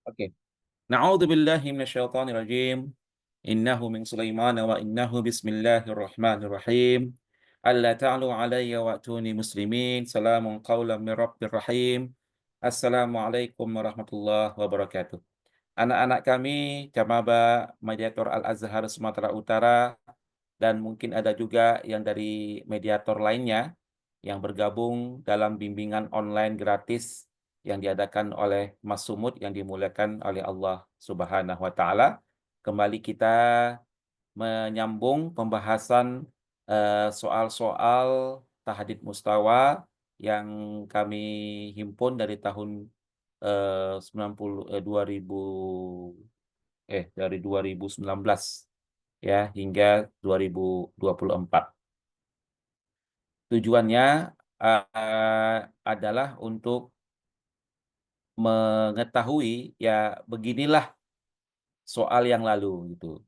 Oke. Na'udzubillahi minasyaitonirrajim. Innahu min Sulaiman wa innahu bismillahirrahmanirrahim. Alla ta'lu alayya wa'tuni muslimin. Salamun qawlan min rabbir rahim. Assalamualaikum warahmatullahi wabarakatuh. Anak-anak kami, Camaba Mediator Al-Azhar Sumatera Utara, dan mungkin ada juga yang dari mediator lainnya yang bergabung dalam bimbingan online gratis yang diadakan oleh Mas Sumut yang dimuliakan oleh Allah Subhanahu wa taala. Kembali kita menyambung pembahasan soal-soal tahdid mustawa yang kami himpun dari tahun 90 2000 dari 2019 ya hingga 2024. Tujuannya adalah untuk mengetahui ya beginilah soal yang lalu gitu,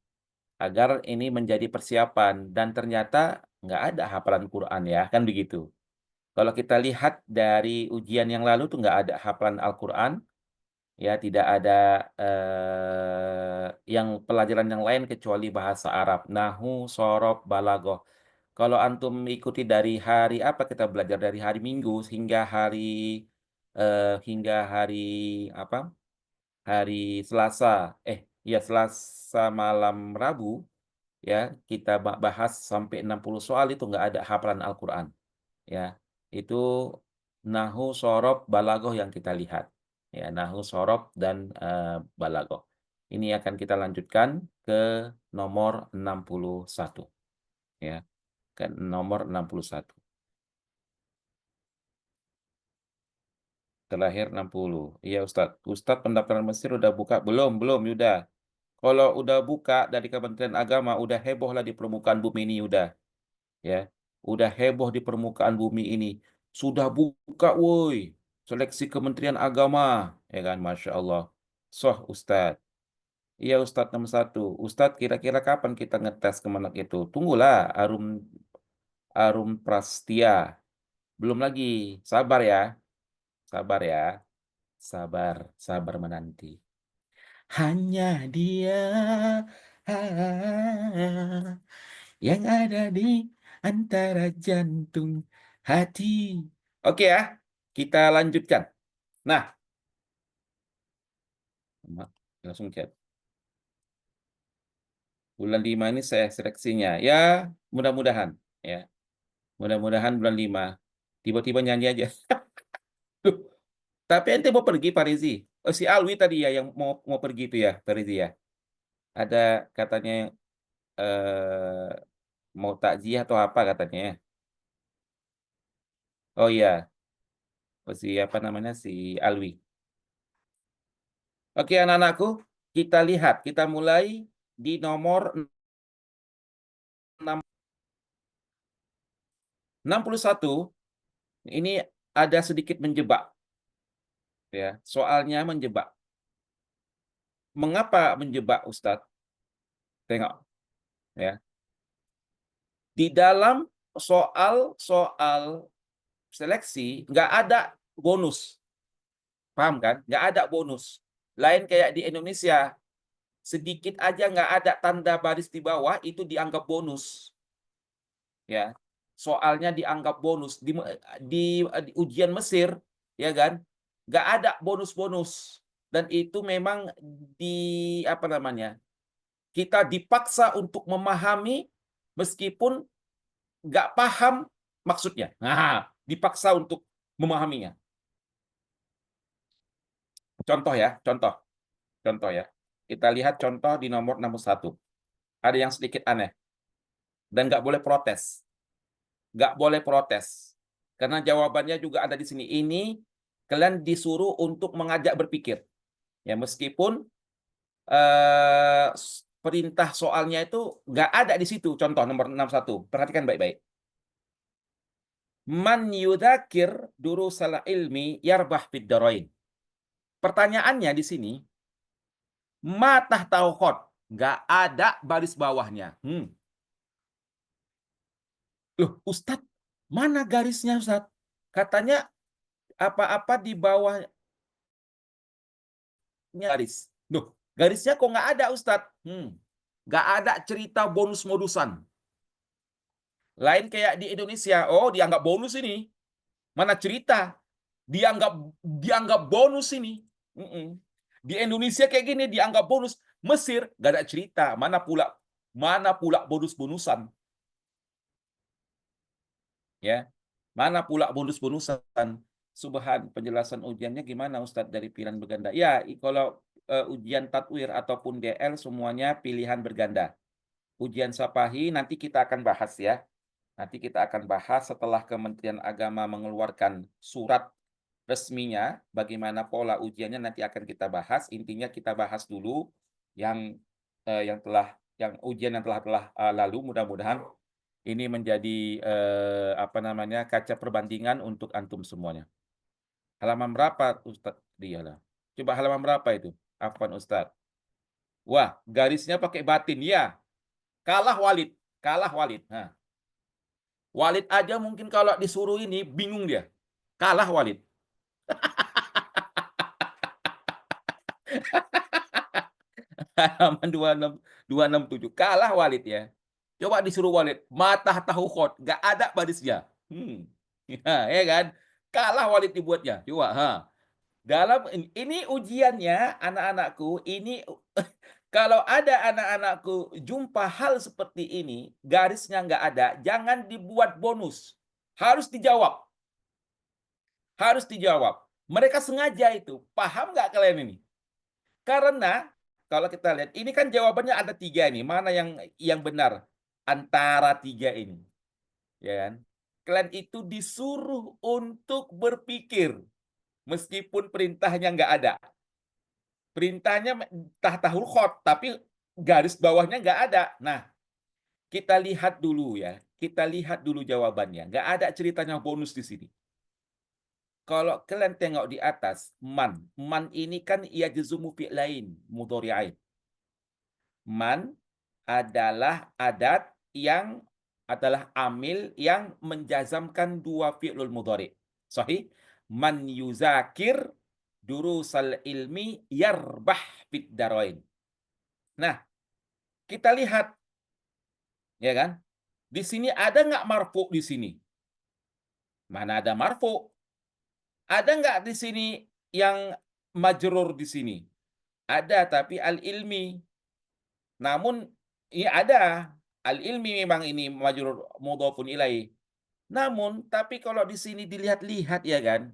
agar ini menjadi persiapan dan ternyata nggak ada hafalan Quran ya, kan begitu. Kalau kita lihat dari ujian yang lalu tuh nggak ada hafalan Al-Quran, ya tidak ada yang pelajaran yang lain kecuali bahasa Arab, nahwu, shorof, balaghah. Kalau antum ikuti dari hari apa kita belajar dari hari Minggu hingga hari apa, hari Selasa, ya Selasa malam Rabu, ya kita bahas sampai 60 soal itu nggak ada hafalan Al-Quran, ya. Itu nahwu, shorof, balaghah yang kita lihat. Ya, nahwu, shorof, dan balaghah. Ini akan kita lanjutkan ke nomor 61, ya. Ke nomor 61. Terlahir 60. Iya Ustadz. Ustadz pendaftaran Mesir udah buka? Belum, belum Yuda. Kalau udah buka dari Kementerian Agama, udah heboh lah di permukaan bumi ini udah. Ya, udah heboh di permukaan bumi ini. Sudah buka woi. Seleksi Kementerian Agama. Ya kan, Masya Allah. Soh Ustadz. Iya Ustadz nomor satu. Ustadz kira-kira kapan kita ngetes kemenak itu? Tunggulah Arum Arum Prastia. Belum lagi. Sabar ya. Sabar ya. Sabar, sabar menanti. Hanya dia yang ada di antara jantung hati. Oke ya, kita lanjutkan. Nah, langsung chat. Bulan 5 ini saya seleksinya. Ya, mudah-mudahan ya. Mudah-mudahan bulan 5 tiba-tiba nyanyi aja. Duh, tapi ente mau pergi Pak Rizi? Oh, si Alwi tadi ya yang mau pergi itu ya, Pak Rizi ya. Ada katanya eh mau takziah atau apa katanya ya. Oh iya, oh, si apa namanya si Alwi. Oke anak-anakku, kita lihat, kita mulai di nomor 61. Ini ada sedikit menjebak ya. Soalnya menjebak. Mengapa menjebak Ustadz? Tengok ya. Di dalam soal seleksi nggak ada bonus. Paham kan? Nggak ada bonus. Lain kayak di Indonesia, sedikit aja nggak ada tanda baris di bawah itu dianggap bonus. Ya, soalnya dianggap bonus di ujian Mesir, ya kan? Nggak ada bonus-bonus dan itu memang apa namanya? Kita dipaksa untuk memahami meskipun nggak paham maksudnya. Nah, dipaksa untuk memahaminya. Contoh ya, contoh ya. Kita lihat contoh di nomor 61. Ada yang sedikit aneh dan nggak boleh protes. Nggak boleh protes. Karena jawabannya juga ada di sini. Ini kalian disuruh untuk mengajak berpikir. Ya, meskipun perintah soalnya itu nggak ada di situ. Contoh nomor 61. Perhatikan baik-baik. Man yudakir durusal ilmi yarbah fid darain. Pertanyaannya di sini, matah tauhid. Nggak ada baris bawahnya. Loh, Ustadz, mana garisnya Ustadz? Katanya apa-apa di bawah garis. Duh, garisnya kok nggak ada, Ustadz? Nggak ada cerita bonus modusan. Lain kayak di Indonesia, oh dianggap bonus ini. Mana cerita? Dianggap dianggap bonus ini. Di Indonesia kayak gini dianggap bonus. Mesir nggak ada cerita. Mana pula bonus-bonusan? Ya, mana pula bonus-bonusan? Subhan, penjelasan ujiannya gimana Ustadz dari pilihan berganda? Ya, kalau ujian tatwir ataupun DL semuanya pilihan berganda. Ujian Sapahi nanti kita akan bahas ya. Nanti kita akan bahas setelah Kementerian Agama mengeluarkan surat resminya, bagaimana pola ujiannya nanti akan kita bahas. Intinya kita bahas dulu yang ujian yang telah lalu. Mudah-mudahan ini menjadi kaca perbandingan untuk antum semuanya. Halaman berapa Ustadz? Dialah. Coba halaman berapa itu? Afwan Ustadz. Wah, garisnya pakai batin. Ya, kalah Walid. Kalah Walid. Nah. Walid aja mungkin kalau disuruh ini bingung dia. Kalah Walid. Halaman 267. Kalah Walid ya. Coba disuruh Walid. Mata tahu khot. Gak ada barisnya. Ya kan? Kalah Walid dibuatnya. Coba. Dalam ini ujiannya anak-anakku. Ini kalau ada anak-anakku jumpa hal seperti ini, garisnya nggak ada, jangan dibuat bonus. Harus dijawab. Harus dijawab. Mereka sengaja itu. Paham nggak kalian ini? Karena kalau kita lihat, ini kan jawabannya ada 3 ini. Mana yang benar antara 3 ini? Ya kan? Kalian itu disuruh untuk berpikir. Meskipun perintahnya nggak ada. Perintahnya tahtahul khot, tapi garis bawahnya nggak ada. Nah, kita lihat dulu ya. Kita lihat dulu jawabannya. Nggak ada ceritanya bonus di sini. Kalau kalian tengok di atas, man. Man ini kan yajzumu fi'lain mudhari'ain. Man adalah adat yang adalah amil yang menjazamkan 2 fi'lul mudhari'. Sahih? Man yuzakir durusal ilmi yarbah fid darain. Nah, kita lihat ya kan? Di sini ada nggak marfu di sini? Mana ada marfu? Ada nggak di sini yang majrur di sini? Ada, tapi al-ilmi. Namun ini ada al-ilmi, memang ini majrur mudhofun ilaih. Namun tapi kalau di sini dilihat-lihat ya kan,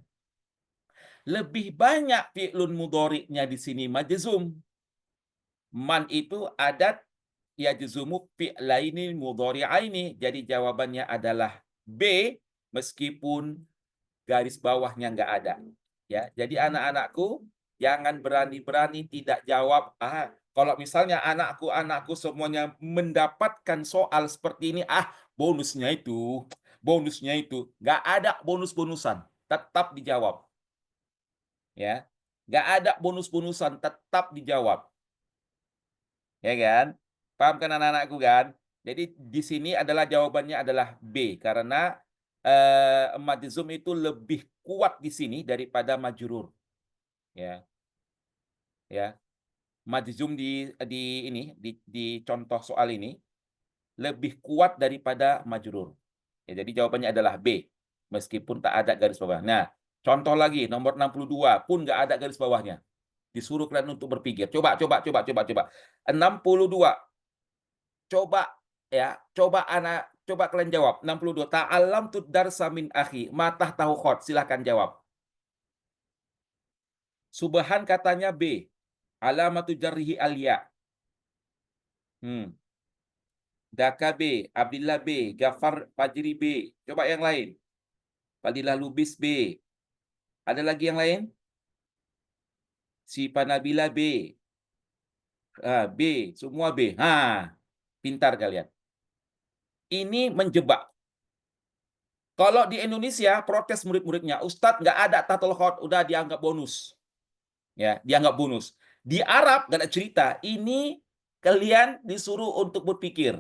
lebih banyak fi'lun mudhari'nya di sini majzum. Man itu adat yajzumu fi'laini mudhari'aini. Jadi jawabannya adalah B, meskipun garis bawahnya nggak ada. Ya, jadi anak-anakku jangan berani-berani tidak jawab. Kalau misalnya anakku semuanya mendapatkan soal seperti ini, bonusnya itu nggak ada bonus-bonusan, tetap dijawab. Ya, nggak ada bonus-bonusan, tetap dijawab. Ya kan? Paham kan anak-anakku kan? Jadi di sini adalah jawabannya adalah B, karena majzum itu lebih kuat di sini daripada majrur. Ya. Ya. Majzum di contoh soal ini lebih kuat daripada majrur. Ya, jadi jawabannya adalah B, meskipun tak ada garis bawah. Nah, contoh lagi nomor 62 pun nggak ada garis bawahnya. Disuruh kalian untuk berpikir. Coba. 62. Coba kalian jawab. 62. Ta'allam darsa min akhi. Matah tahu khot. Silahkan jawab. Subhan katanya B. Alamatu jarrihi alya. Daka B. Abdillah B. Gafar Fajri B. Coba yang lain. Fadilah Lubis B. Ada lagi yang lain? Si Panabila B. B. Semua B. Pintar kalian. Ini menjebak. Kalau di Indonesia protes murid-muridnya, Ustadz nggak ada tatul khot, udah dianggap bonus. Ya, dianggap bonus. Di Arab nggak ada cerita. Ini kalian disuruh untuk berpikir.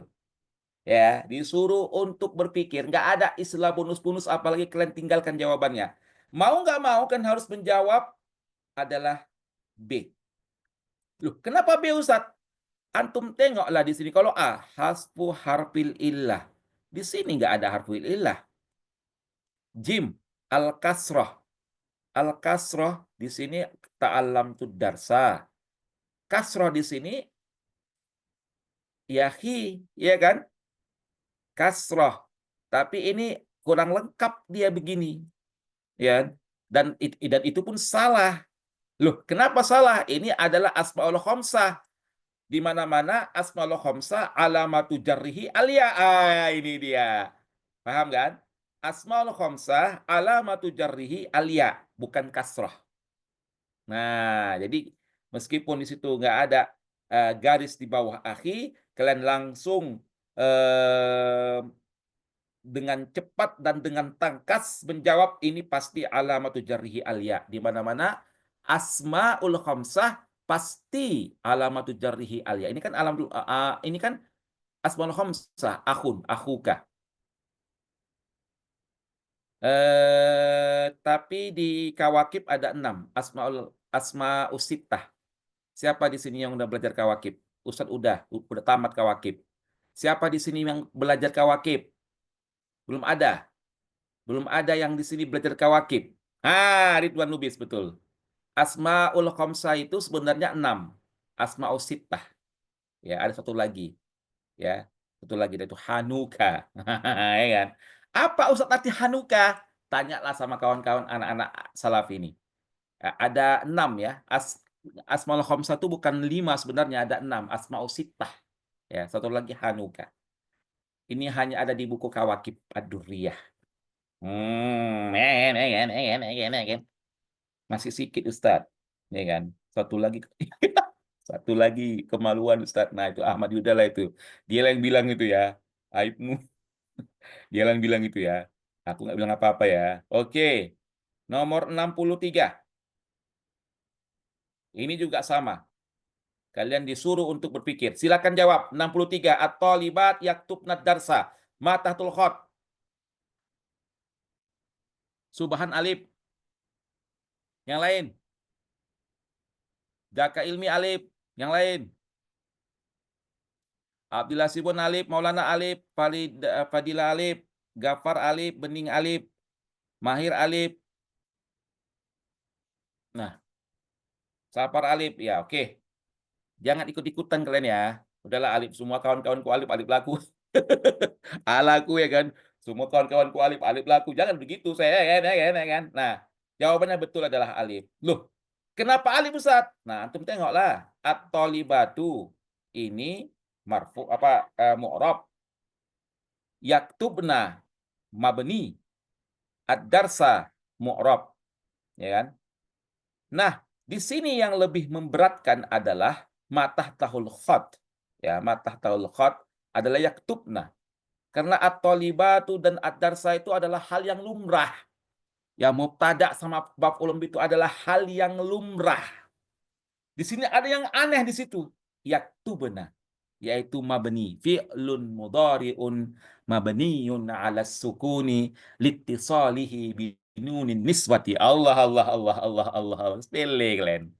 Ya, disuruh untuk berpikir. Nggak ada istilah bonus-bonus, apalagi kalian tinggalkan jawabannya. Mau nggak mau kan harus menjawab adalah B. Loh, kenapa B, Ustaz? Antum tengoklah di sini kalau A, hasfu harfil illah. Di sini nggak ada harfil illah. Jim, al-kasrah. Al-kasrah di sini ta'allamtud darsa. Kasrah di sini yahi, ya kan? Kasrah. Tapi ini kurang lengkap dia begini, ya. Dan itu pun salah. Loh, kenapa salah? Ini adalah asmaul khamsah. Di mana-mana asmaul khamsah alamatu jarrihi alia. Ini dia. Paham kan? Asmaul khamsah alamatu jarrihi alia, bukan kasrah. Nah, jadi meskipun di situ nggak ada garis di bawah akhi, kalian langsung eh, dengan cepat dan dengan tangkas menjawab ini pasti alamatu jarrihi alia. Di mana-mana asmaul khamsah pasti alamatu jarrihi alia. Ini kan ini kan asmaul khamsah, akhun, akhuka. Tapi di kawakib ada 6 asmaus sittah. Siapa di sini yang udah belajar kawakib? Ustadz udah tamat kawakib. Siapa di sini yang belajar kawakib? Belum ada. Belum ada yang di sini belajar kawakib. Ridwan Lubis, betul. Asmaul khamsah itu sebenarnya 6. Asmaus sittah. Ya, ada satu lagi. Ya, satu lagi yaitu Hanukkah. Ya kan? Apa Ustadz arti Hanukkah? Tanyalah sama kawan-kawan anak-anak salaf ini. Ada 6 ya. Asmaul khamsah itu bukan 5 sebenarnya, ada 6. Asmaus sittah. Ya, satu lagi Hanukkah. Ini hanya ada di buku Kawakib Ad-Durriyah. Masih sedikit Ustadz. Ya kan? Satu lagi satu lagi kemaluan Ustadz. Nah, itu Ahmad Yudala itu. Dia yang bilang itu ya. Aibmu. Dia yang bilang itu ya. Aku nggak bilang apa-apa ya. Oke. Nomor 63. Ini juga sama. Kalian disuruh untuk berpikir. Silakan jawab. 63. At-talibat yaktubnad darsa. Matatul khot. Subhan alif. Yang lain. Jaka ilmi alif. Yang lain. Abdillah Sibun alif. Maulana alif. Fadila alif. Gafar alif. Bening alif. Mahir alif. Nah, Sapar alif. Ya, oke. Jangan ikut-ikutan kalian ya. Udahlah alif. Semua kawan-kawanku alif. Alif laku. Alaku ya kan. Semua kawan-kawanku alif. Alif laku. Jangan begitu. Saya ya kan. Nah, jawabannya betul adalah alif. Loh, kenapa alif Ustaz? Nah, antum tengoklah. At-thalibatu ini marfu mu'rab. Yaktubna mabni. Ad-darsa mu'rab. Ya kan? Nah, di sini yang lebih memberatkan adalah matah tahul khot. Ya, matah tahul khot adalah yaktubna. Karena at-thalibatu dan ad-darsa itu adalah hal yang lumrah. Ya, mubtada sama maf'ul itu adalah hal yang lumrah. Di sini ada yang aneh di situ. Yaktubna, yaitu mabni, fi'lun mudhari'un mabniun 'ala sukuni litisalihi binunin nisbati. Allah Allah Allah Allah Allah Allah. Sepele kalian.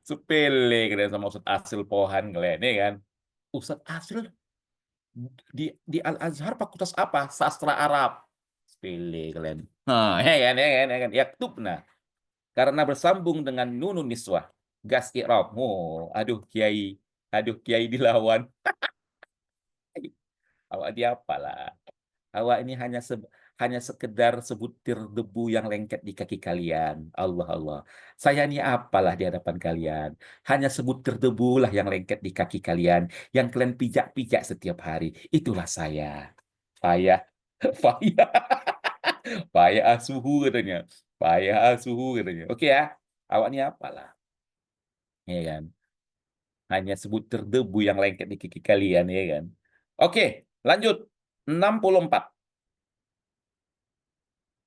Sepele kalian sama Ustaz Asil Pohan kalian, ya kan? Ustaz Asil di Al-Azhar fakultas apa? Sastra Arab. Sepele kalian. Nah, ya kan, ya kan, ya kan. Yaktubna. Karena bersambung dengan nunun niswah. Gas i'rab. Oh, aduh Kiai. Aduh Kiai dilawan. Awak diapalah. Awak ini hanya sekedar sebutir debu yang lengket di kaki kalian. Allah Allah. Saya ini apalah di hadapan kalian. Hanya sebutir debu lah yang lengket di kaki kalian. Yang kalian pijak-pijak setiap hari. Itulah saya. Payah. Payah. Payah asuhu katanya. Payah asuhu katanya. Oke ya. Awak ini apalah. Ya kan. Hanya sebutir debu yang lengket di kaki kalian. Ya kan. Oke. Lanjut. 64.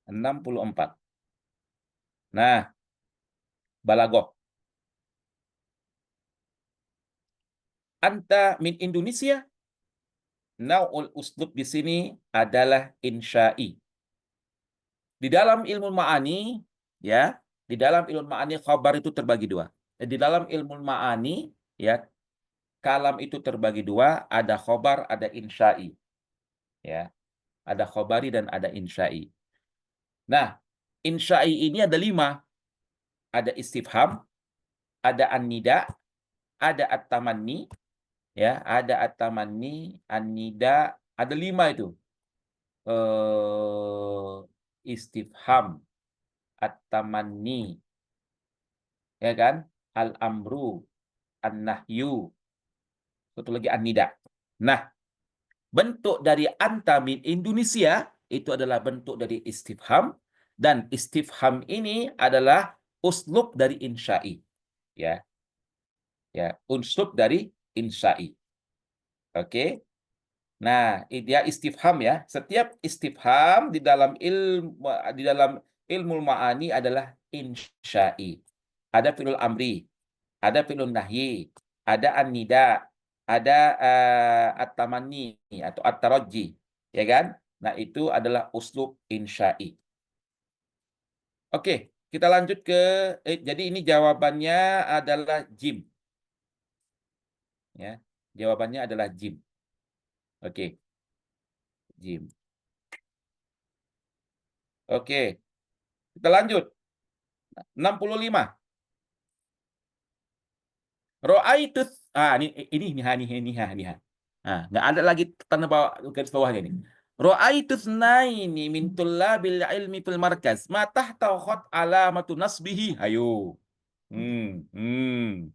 64. Nah, balagoh. Anta min Indonesia. Nau'ul uslub di sini adalah insya'i. Di dalam ilmu ma'ani, ya, di dalam ilmu ma'ani khabar itu terbagi dua. Di dalam ilmu ma'ani, ya, kalam itu terbagi dua, ada khobar, ada insya'i, ya. Ada khobari dan ada insya'i. Nah, insya'i ini ada 5, ada istifham, ada an-nida, ada at-tamanni, ya, ada at-tamanni, an-nida, ada 5 itu. Istifham, at-tamanni, ya kan? Al-amru, an-nahyu, satu lagi an-nida. Nah, bentuk dari anta min Indonesia itu adalah bentuk dari istifham, dan istifham ini adalah uslub dari insya'i, ya. Ya, uslub dari insya'i. Oke. Nah, dia istifham ya. Setiap istifham di dalam ilmu ma'ani adalah insya'i. Ada fi'il amri, ada fi'il nahyi, ada an-nida, ada at-tamanni atau at-tarajji, ya kan? Nah, itu adalah uslub insya'i. Oke, kita lanjut ke jadi ini jawabannya adalah jim, ya. Jawabannya adalah jim. Oke, jim. Oke, kita lanjut. 65. Ro'aitu ini. Nah, nggak ada lagi tanda bawah garis bawahnya nih. Ro'aitu tsnaini min tullabil ilmi fil markaz. Ma tahta khat alamatu nasbihi. Ayo. Hmm, hmm,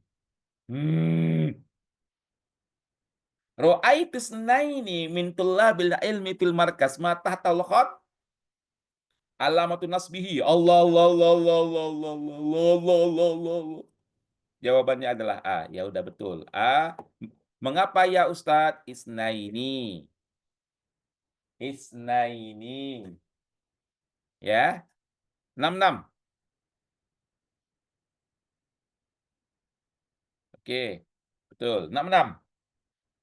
hmm. Ro'aitu tsnaini min tullabil ilmi fil markaz. Ma tahta khat alamatu nasbihi. Allah Allah Allah Allah Allah Allah Allah Allah Allah Allah. Jawabannya adalah A. Ya udah betul. A. Mengapa ya Ustadz? Isnaini. Isnaini. Ya. 66. Oke. Betul. 66.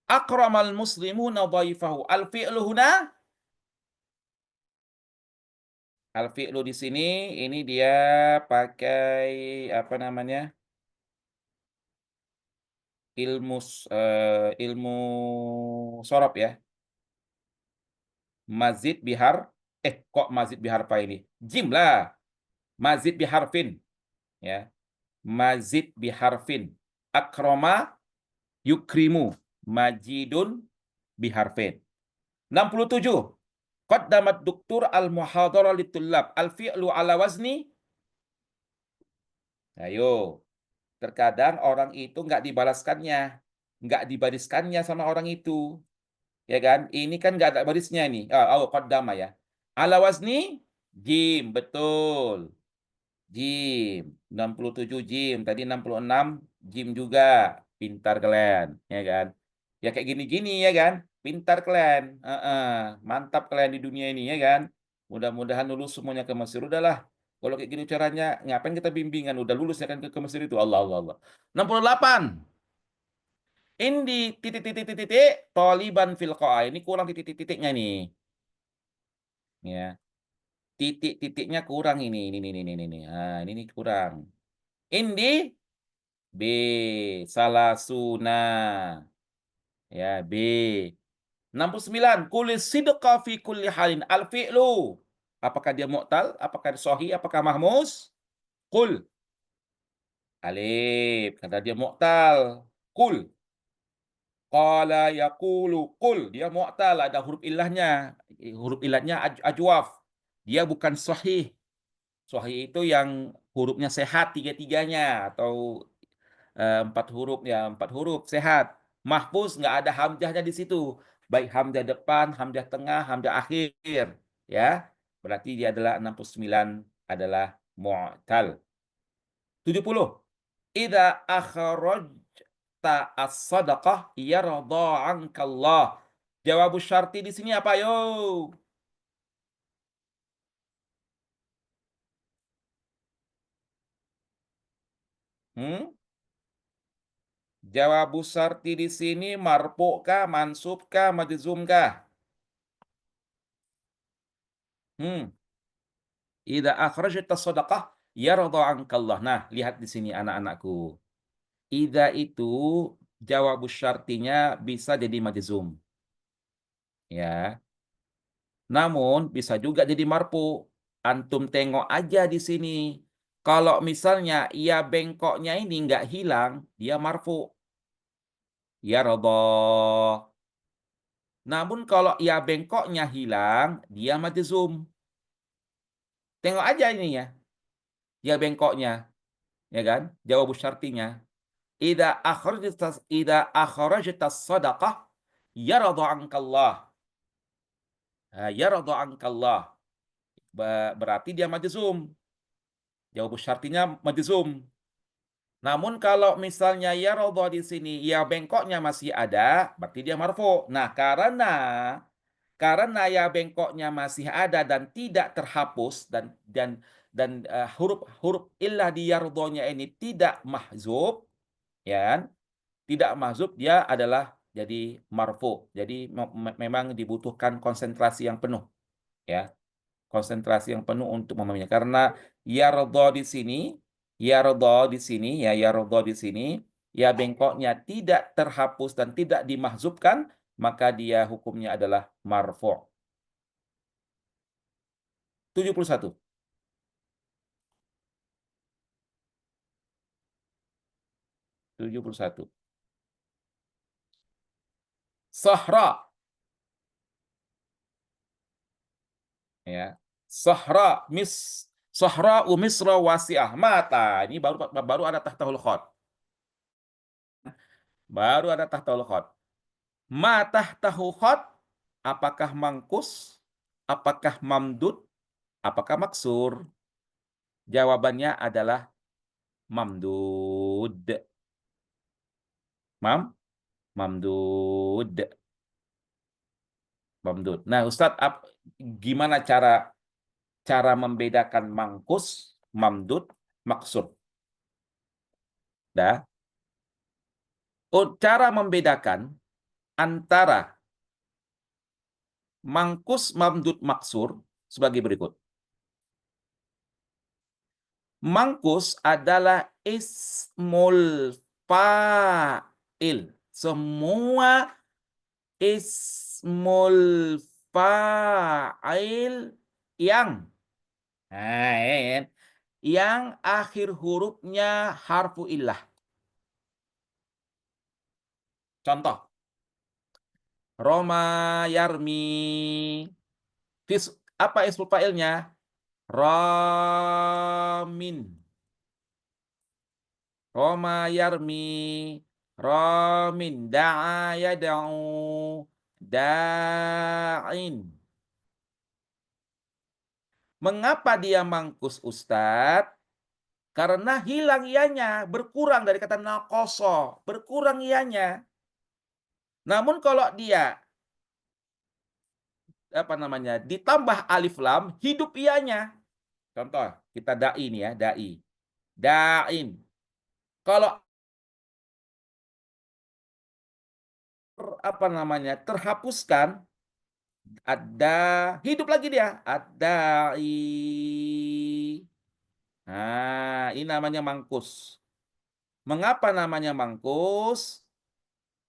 Akramal muslimuna dhaifahu. Al-fi'lu huna. Al-fi'lu di sini ini dia pakai apa namanya? Ilmu sorob ya. Mazid bihar kok mazid biharfa ini? Jim lah. Mazid biharfin ya. Mazid biharfin. Akroma yukrimu. Majidun biharfin. 67. Qaddamat doktur al-muhadharah litullab. Al-fi'lu ala wazni. Ayo. Terkadang orang itu nggak dibalaskannya. Nggak dibariskannya sama orang itu. Ya kan? Ini kan nggak ada barisnya nih. Qaddama ya. Ala wazni. Jim. Betul. Jim. 67 Jim. Tadi 66 Jim juga. Pintar kalian. Ya kan? Ya kayak gini-gini ya kan? Pintar kalian. Mantap kalian di dunia ini ya kan? Mudah-mudahan lulus semuanya ke Mesir. Udahlah. Kalau kayak gini caranya, ngapain kita bimbingan? Udah lulus ya kan ke Mesir itu. Allah Allah Allah. 68. Indi titik-titik-titik toliban fil qaa. Ini kurang titik-titiknya nih. Ya. Titik-titiknya kurang ini. Nah, ini kurang. Indi B. Salasuna. Ya, B. 69. Kulis sidqa fi kulli halin. Al-fi'lu. Apakah dia mu'tal? Apakah sahih? Apakah mahmus? Kul. Alif. Kata dia mu'tal. Kul. Qala yaqulu. Kul. Dia mu'tal. Ada huruf ilahnya. Huruf ilahnya ajwaf. Dia bukan sahih. Sahih itu yang hurufnya sehat tiga-tiganya. Atau 4 huruf ya, 4 huruf sehat. Mahfuz nggak ada hamzahnya di situ. Baik hamzah depan, hamzah tengah, hamzah akhir, ya. Berarti dia adalah 69 adalah mu'tal. 70. Idza akhrajta as-sadaqah yarda 'ankallah. Jawab syarti di sini apa yo? Hmm? Jawab syarti di sini marfu kah, mansub kah, majzum kah? Hmm. Idza akhrajta shadaqah yarda ankallah. Nah, lihat di sini anak-anakku. Idza itu jawabus syartinya bisa jadi majzum, ya. Namun bisa juga jadi marfu. Antum tengok aja di sini. Kalau misalnya ya bengkoknya ini nggak hilang, dia marfu. Ya Radah. Namun kalau ya bengkoknya hilang, dia majzum. Tengok aja ini ya bengkoknya, ya kan? Jawab syartinya. Idza akhrajtas shadaqah yarda ankallah. Yarda ankallah. Berarti dia majzum. Jawab syartinya majzum. Namun kalau misalnya ya roboh di sini, ya bengkoknya masih ada, berarti dia marfu. Nah, karena ya bengkoknya masih ada dan tidak terhapus dan huruf-huruf illah di ya robohnya ini tidak mahzub, ya kan? Tidak mahzub, dia adalah jadi marfu. Jadi memang dibutuhkan konsentrasi yang penuh, ya. Konsentrasi yang penuh untuk memahaminya. Karena yardha di sini, yardha di sini, ya bengkoknya tidak terhapus dan tidak dimahzubkan, maka dia hukumnya adalah marfu'. 71. 71. Sahra, ya. Sahra Sahra Misra wasi'ah mata. Ini baru ada tahtahul khot. Baru ada tahtahul khot. Ma tahtahu khot, apakah mangkus? Apakah mamdud? Apakah maksur? Jawabannya adalah mamdud. Mam, mamdud, mamdud. Nah, Ustadz, gimana cara cara membedakan mangkus, mamdud, maksur? Dah. Oh, cara membedakan antara mangkus, mamdud, maksur sebagai berikut. Mangkus adalah ismul fa'il. Semua ismul fa'il yang yang akhir hurufnya harfu illah. Contoh, Roma yarmi. Apa ismul fa'ilnya? Ramin. Roma yarmi, ramin, da'a yada'u, da'in. Mengapa dia mangkus, Ustadz? Karena hilang ianya, berkurang dari kata nakoso, berkurang ianya. Namun kalau dia ditambah alif lam, hidup ianya. Contoh, kita dai nih ya, dai. Dain. Kalau terhapuskan, ada hidup lagi dia. Adai. Nah, ini namanya mangkus. Mengapa namanya mangkus?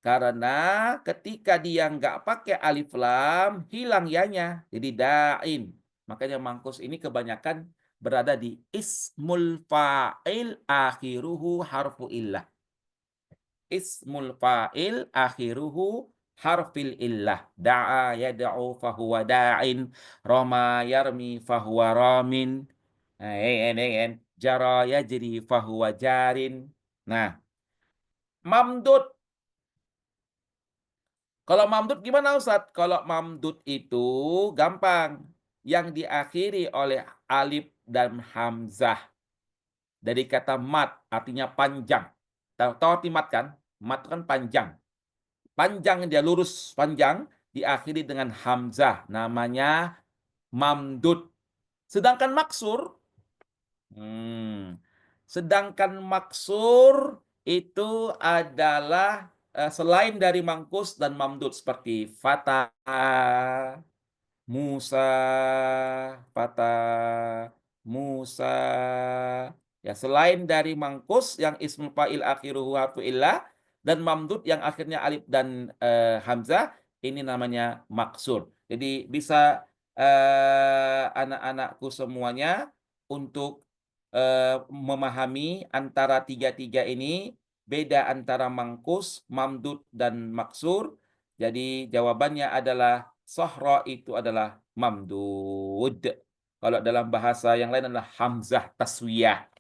Karena ketika dia nggak pakai alif lam, hilang yanya. Jadi dain. Makanya mangkus ini kebanyakan berada di ismul fa'il akhiruhu harfu illah. Ismul fa'il akhiruhu harfil illah. Da'a yad'u fahuwa da'in. Rama yarmi fahuwa ramin. Nah, jara yajri fahuwa jarin. Nah, mamdud. Kalau mamdud gimana Ustaz? Kalau mamdud itu gampang. Yang diakhiri oleh alif dan hamzah. Dari kata mat, artinya panjang. Tahu arti mat kan? Mat itu kan panjang. Panjang, dia lurus panjang, diakhiri dengan hamzah, namanya mamdud. Sedangkan maksur, sedangkan maksur itu adalah selain dari mangkus dan mamdud seperti fata, Musa, fata, Musa. Ya, selain dari mangkus yang ismul fa'il akhiruhu harfu illah dan mamdud yang akhirnya alif dan hamzah, ini namanya maksur. Jadi bisa anak-anakku semuanya untuk memahami antara tiga-tiga ini, beda antara mangkus, mamdud dan maksur. Jadi jawabannya adalah sohro itu adalah mamdud. Kalau dalam bahasa yang lain adalah hamzah taswiyah.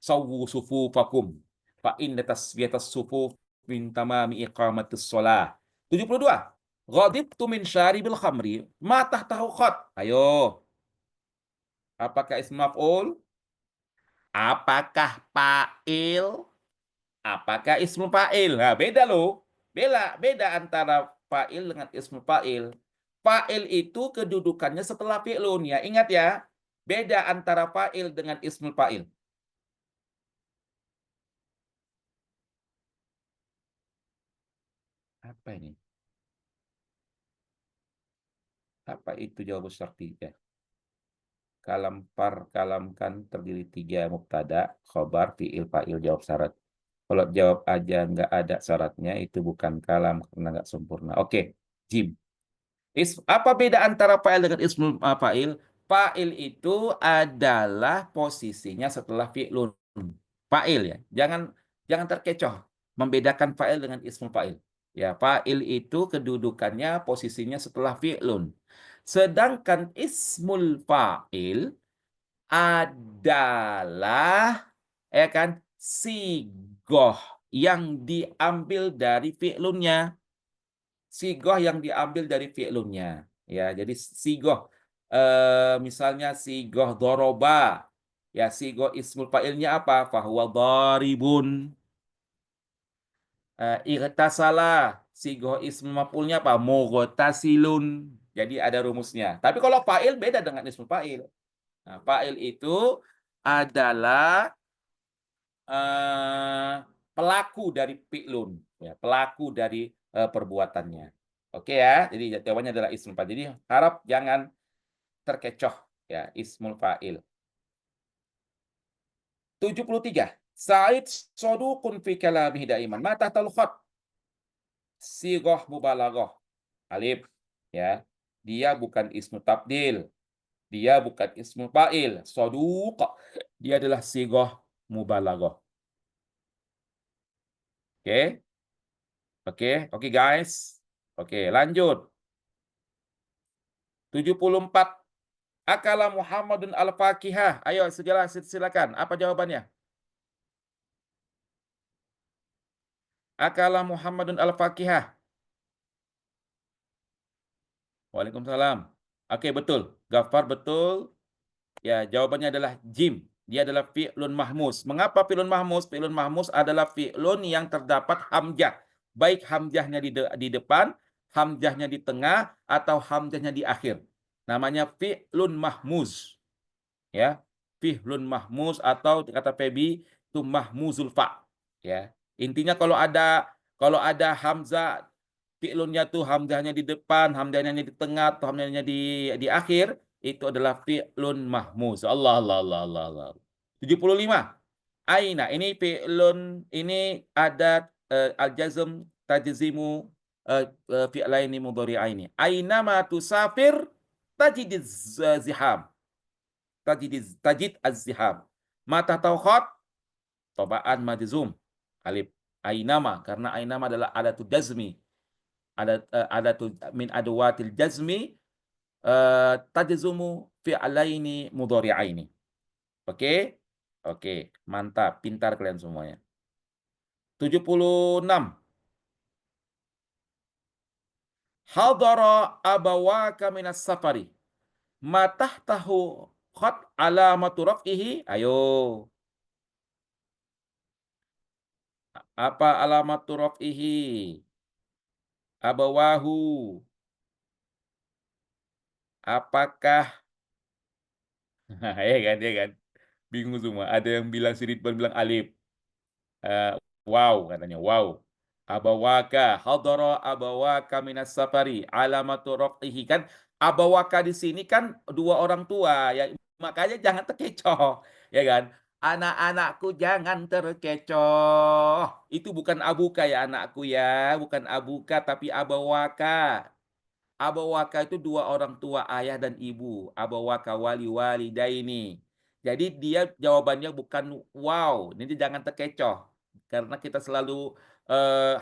Sawwu sufufakum fa inna tasfiyatas sufuf min tamami iqamatis shalah. 72. Ghadibtu min syaribil khamri ma tahtahu khat. Ayo, apakah ism maf'ul? Apakah fa'il? Apakah ismul fa'il? Nah, beda loh. Beda antara fa'il dengan ismul fa'il. Fa'il itu kedudukannya setelah fi'lun ya. Ingat ya. Beda antara fa'il dengan ismul fa'il. Apa ini? Apa itu jawaban syarti? Ya. Kalam par kalamkan terdiri 3 mubtada, khobar, fiil, fa'il, jawab syarat. Kalau jawab aja nggak ada syaratnya, itu bukan kalam karena nggak sempurna. Oke, Jim. Apa beda antara fa'il dengan ismul fa'il? Fa'il itu adalah posisinya setelah fi'lun. Fa'il ya. Jangan terkecoh membedakan fa'il dengan ismul fa'il. Ya, fa'il itu kedudukannya posisinya setelah fi'lun. Sedangkan ismul fa'il adalah ya kan sigoh yang diambil dari fi'lunnya. Sigoh yang diambil dari fi'lunnya. Ya, jadi sigoh misalnya sigoh doroba. Ya, sigoh ismul fa'ilnya apa? Fahuwa dharibun. Ightasala, sigoh ismul maf'ulnya apa? Mughtasilun. Jadi ada rumusnya. Tapi kalau fa'il beda dengan ismul fa'il. Nah, fa'il itu adalah eh, pelaku dari fi'lun, ya, pelaku dari perbuatannya. Oke ya, jadi jawabannya adalah ismul fa'il. Jadi harap jangan terkecoh ya ismul fa'il. 73. Sa'id saduqun fi kalamihi daiman. Ma tahtal khat? Sighah mubalaghah. Alif ya. Dia bukan ismu tabdil. Dia bukan ismu fa'il. Saduq. Dia adalah sighah mubalaghah. Oke. Oke guys. Oke, lanjut. 74. Akala Muhammadun al-fakihah. Ayo, silakan. Apa jawabannya? Akala Muhammadun al-fakihah. Waalaikumsalam. Oke, betul. Gafar betul. Ya, jawabannya adalah jim. Dia adalah fi'lun mahmus. Mengapa fi'lun mahmus? Fi'lun mahmus adalah fi'lun yang terdapat hamzah. Baik hamzahnya di depan, hamzahnya di tengah, atau hamzahnya di akhir. Namanya fi'lun mahmuz. Ya, fi'lun mahmuz atau kata Febi itu mahmuzul fa. Ya. Intinya kalau ada hamzah fi'lunnya tuh hamzahnya di depan, hamzahnya di tengah, atau hamzahnya di akhir, itu adalah fi'lun mahmuz. Allah Allah Allah Allah Allah. 75. Aina ini fi'lun ini ada al-jazm tajzimu fi'laini mudhari'aini. Aina ma tusafir tajidiz ziham. Tajid az-ziham. Mata tauhid tobaan majzum. Alif. Ainama karena ainama adalah adatu jazmi. Adatu min adwatil jazmi tajzumu fi'alaini mudhari'aini. Oke? Oke, mantap. Pintar kalian semuanya. 76. Hadara abawaka minas safari. Matah tahu khat alamatu raf'ihi. Ayo. Apa alamatu raf'ihi? Abawahu. Apakah ya kan? Bingung semua. Ada yang bilang si Ridwan bilang alif. Wow katanya, wow. Abawaka, hadara abawaka minas safari, alamatu raf'ihi kan abawaka di sini kan dua orang tua ya makanya jangan terkecoh ya kan. Anak-anakku jangan terkecoh. Itu bukan abuka ya anakku ya, bukan abuka tapi abawaka. Abawaka itu dua orang tua ayah dan ibu. Abawaka wali walidaini. Jadi dia jawabannya bukan wow. Ini jangan terkecoh. Karena kita selalu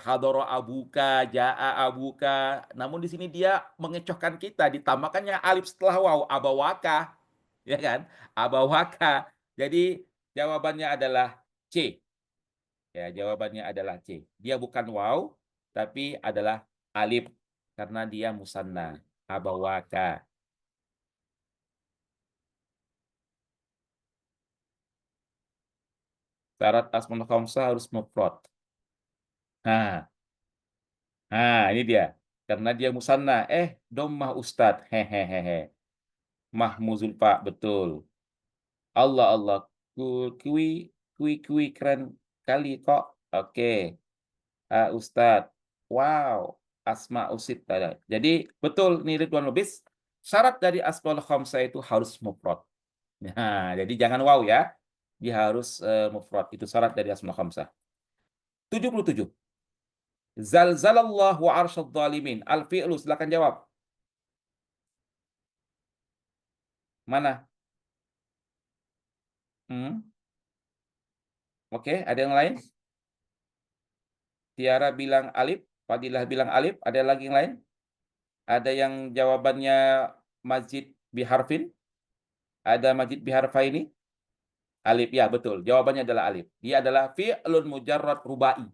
hadoro abuka, jaa abuka. Namun di sini dia mengecohkan kita, ditambahkannya alif setelah wow, abawaka, ya kan? Abawaka. Jadi jawabannya adalah C. Ya, jawabannya adalah C. Dia bukan wow, tapi adalah alif karena dia musanna. Abawaka. Syarat asmaul khamsah harus mufrad. Nah, ini dia. Karena dia musanna. Dhammah ustad. Hehehe. Mahmuzul Pak, betul. Allah Allah. Kui keren kali kok. Oke. Ustad. Wow. Asma usid. Jadi betul nih Ridwan Lubis. Syarat dari asmaul khamsah itu harus mufrad. Nah, jadi jangan wow ya. Dia harus mufrad. Itu syarat dari asmaul khamsah. 77. Zalzalallahu arsyadz zalimin. Al-fi'lu, silakan jawab. Mana? Hmm? Oke, ada yang lain? Tiara bilang alif, Fadilah bilang alif, ada lagi yang lain? Ada yang jawabannya Majid biharfin? Ada Majid biharfaini? Alif, ya betul. Jawabannya adalah alif. Dia adalah fi'lun mujarrad rubai.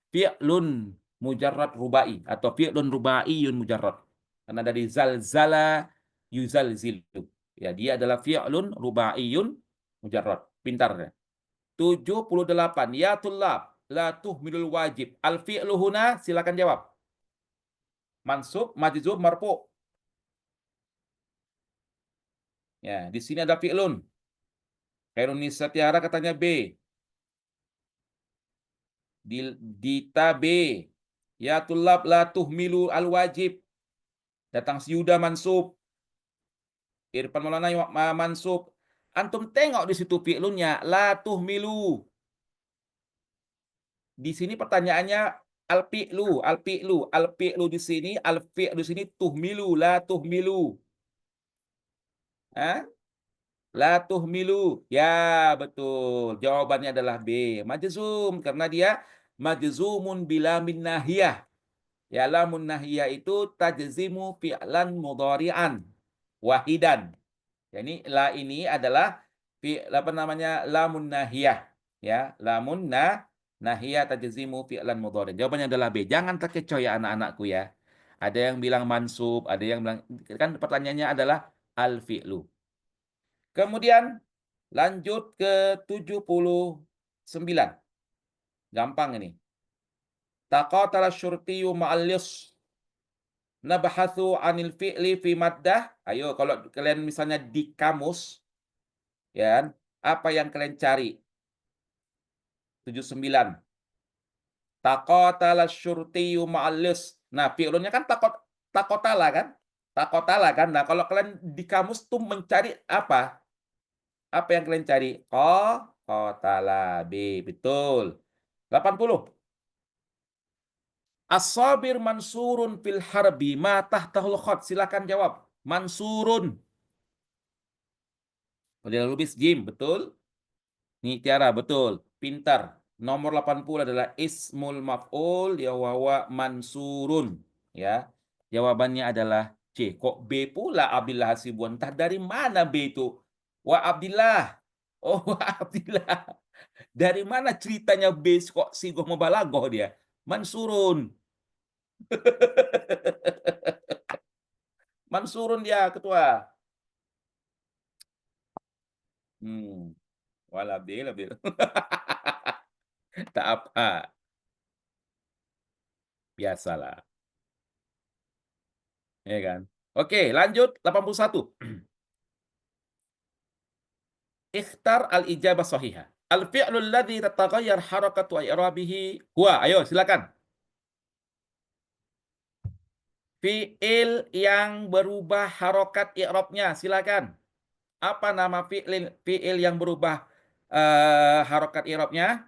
Fi'lun mujarrad rubai atau fi'lun rubaiyun mujarrad. Karena dari zalzala yuzalzilu. Ya, dia adalah fi'lun rubaiyun mujarrad. Pintar ya. 78. Ya tulab, la tuhmilul wajib. Al fi'lu huna, silakan jawab. Mansub, majzub, marfu. Ya, di sini ada fi'lun. Khairunisa Tiara katanya B. Dita B. Ya tulab, la tuhmilu al wajib. Datang si Yuda mansub. Irfan Maulana mansub. Antum tengok di situ fi'lunnya, la tuhmilu. Di sini pertanyaannya al-fi'lu di sini, al-fi'lu di sini tuhmilu, la tuhmilu. Hah? La tuhmilu. Ya, betul. Jawabannya adalah B. Majzum karena dia majzumun bila min nahiyah. Ya, lamun nahiyah itu tajzimu fi'lan mudhari'an wahidan. Jadi la ini adalah apa namanya? Lamun nahiyah. Ya, lamun nahiyah tajzimu fi'lan mudhari'. Jawabannya adalah B. Jangan terkecoh ya anak-anakku ya. Ada yang bilang mansub, ada yang bilang kan pertanyaannya adalah al fi'lu. Kemudian lanjut ke 79. Gampang ini. Taqatala syurtiyu ma'al lis. Nabhatsu 'anil fi'li fi maddah. Ayo kalau kalian misalnya di kamus, ya kan, apa yang kalian cari? 79. Taqatala syurtiyu ma'al lis. Nah, fi'lunnya kan takotala kan? Takotala kan? Nah, kalau kalian di kamus tuh mencari apa? Apa yang kalian cari? Qatala B. Betul. 80. As-sabir mansurun fil harbi ma tahtahul khat. Silakan jawab. Mansurun. Udah Lubis Jim, betul? Nih Tiara, betul. Pintar. Nomor 80 adalah ismul maf'ul ya wawa mansurun. Ya. Jawabannya adalah C. Kok B pula Abdillah Hasibuan? Entah dari mana B itu? Wah Abdillah. Oh, Wah Abdillah. Dari mana ceritanya B kok sigoh mubalaghah dia? Mansurun. Mansurun dia ketua. Hmm. Walabil, labil. Tak apa. Biasalah. Ya kan? Oke, lanjut 81. Ikhtar al-ijabah sahihah. Al-fi'lu alladhi tataghayyar harakatu i'rabihi huwa. Ayo, silakan. Fi'il yang berubah harokat i'rabnya, silakan. Apa nama fi'il yang berubah harokat i'rabnya?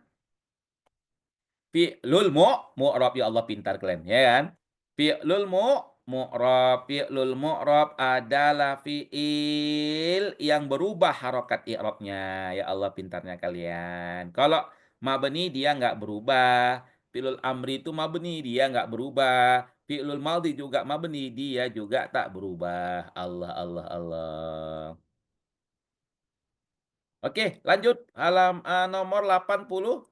Fi'lul mu'rab, ya Allah pintar kalian, ya kan? Fi'lul fi'lul mu'rab adalah fi'il yang berubah harokat i'rabnya. Ya Allah pintarnya kalian. Kalau mabni dia nggak berubah. Fi'lul amri itu mabni, dia nggak berubah. Fi'lul maldi juga mabni, dia juga tak berubah. Allah, Allah, Allah. Oke, lanjut. Nomor 82.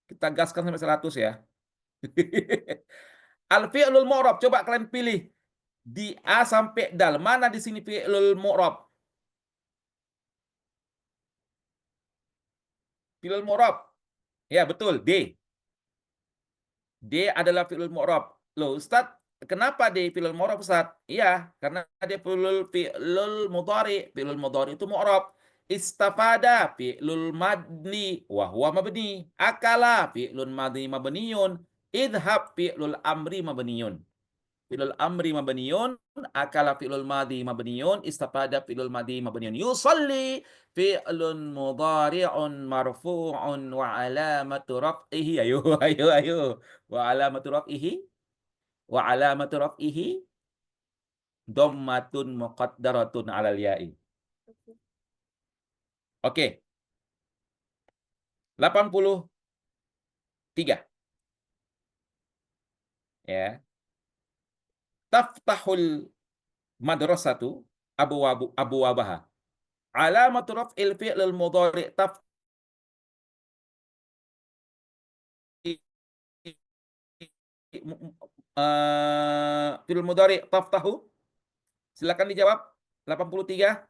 Kita gaskan sampai 100 ya. Al-fi'lul mu'rab, coba kalian pilih. Di A sampai dal, mana di sini fi'lul mu'rab? Fi'lul mu'rab. Ya, betul, D. D adalah fi'lul mu'rab. Loh, Ustaz, kenapa D fi'lul mu'rab, Ustaz? Iya, karena dia fi'lul mudhari. Fi'lul mudhari itu mu'rab. Istafada fi'lul madni wa huwa mabni. Akala fi'lun madni mabniyun. Idhab fi'lul amri mabniyun. Fi'lul amri mabniyun, akala fi'lul madhi mabniyun, istafada fi'lul madhi mabniyun. Yusalli fi'lun mudhari'un marfu'un wa alamatu raf'ihi. Ayo, ayo, ayo. Wa alamatu raf'ihi, wa alamatu raf'ihi dhammatun muqaddaratun 'alal ya'i. Oke, 83. Ya. Taftahul madrasatu abwabaha. Alamatu raf'il fi'lil mudhari' fi'il mudhari taftahu? Silakan dijawab. 83.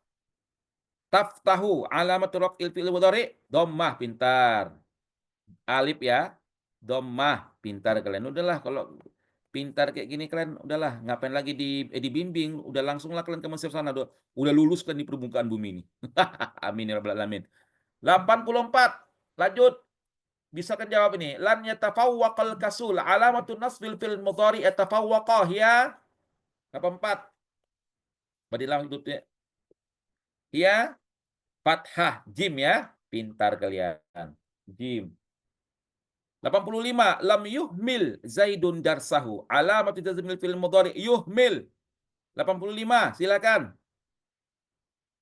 Taftahu alamatu raf'il fi'il mudhari dhammah, pintar. Alif ya. Dhammah, pintar kalian. Udahlah kalau pintar kayak gini kalian udahlah ngapain lagi dibimbing, udah langsunglah kalian ke Mesir sana udah lulus kan di permukaan bumi ini. Amin ya rabbal alamin. 84. Lanjut. Bisa kan jawab ini. Lan yatafawwaqal kasul alamatun nasbil fil mudhari yatafawwaqa ya. 84. Badilah hidupnya. Ya, fathah jim ya. Pintar kalian. Jim. 85. Lam yuhmil Zaidun darsahu. Alamat jazmil fil mudhari yuhmil. 85. Silakan.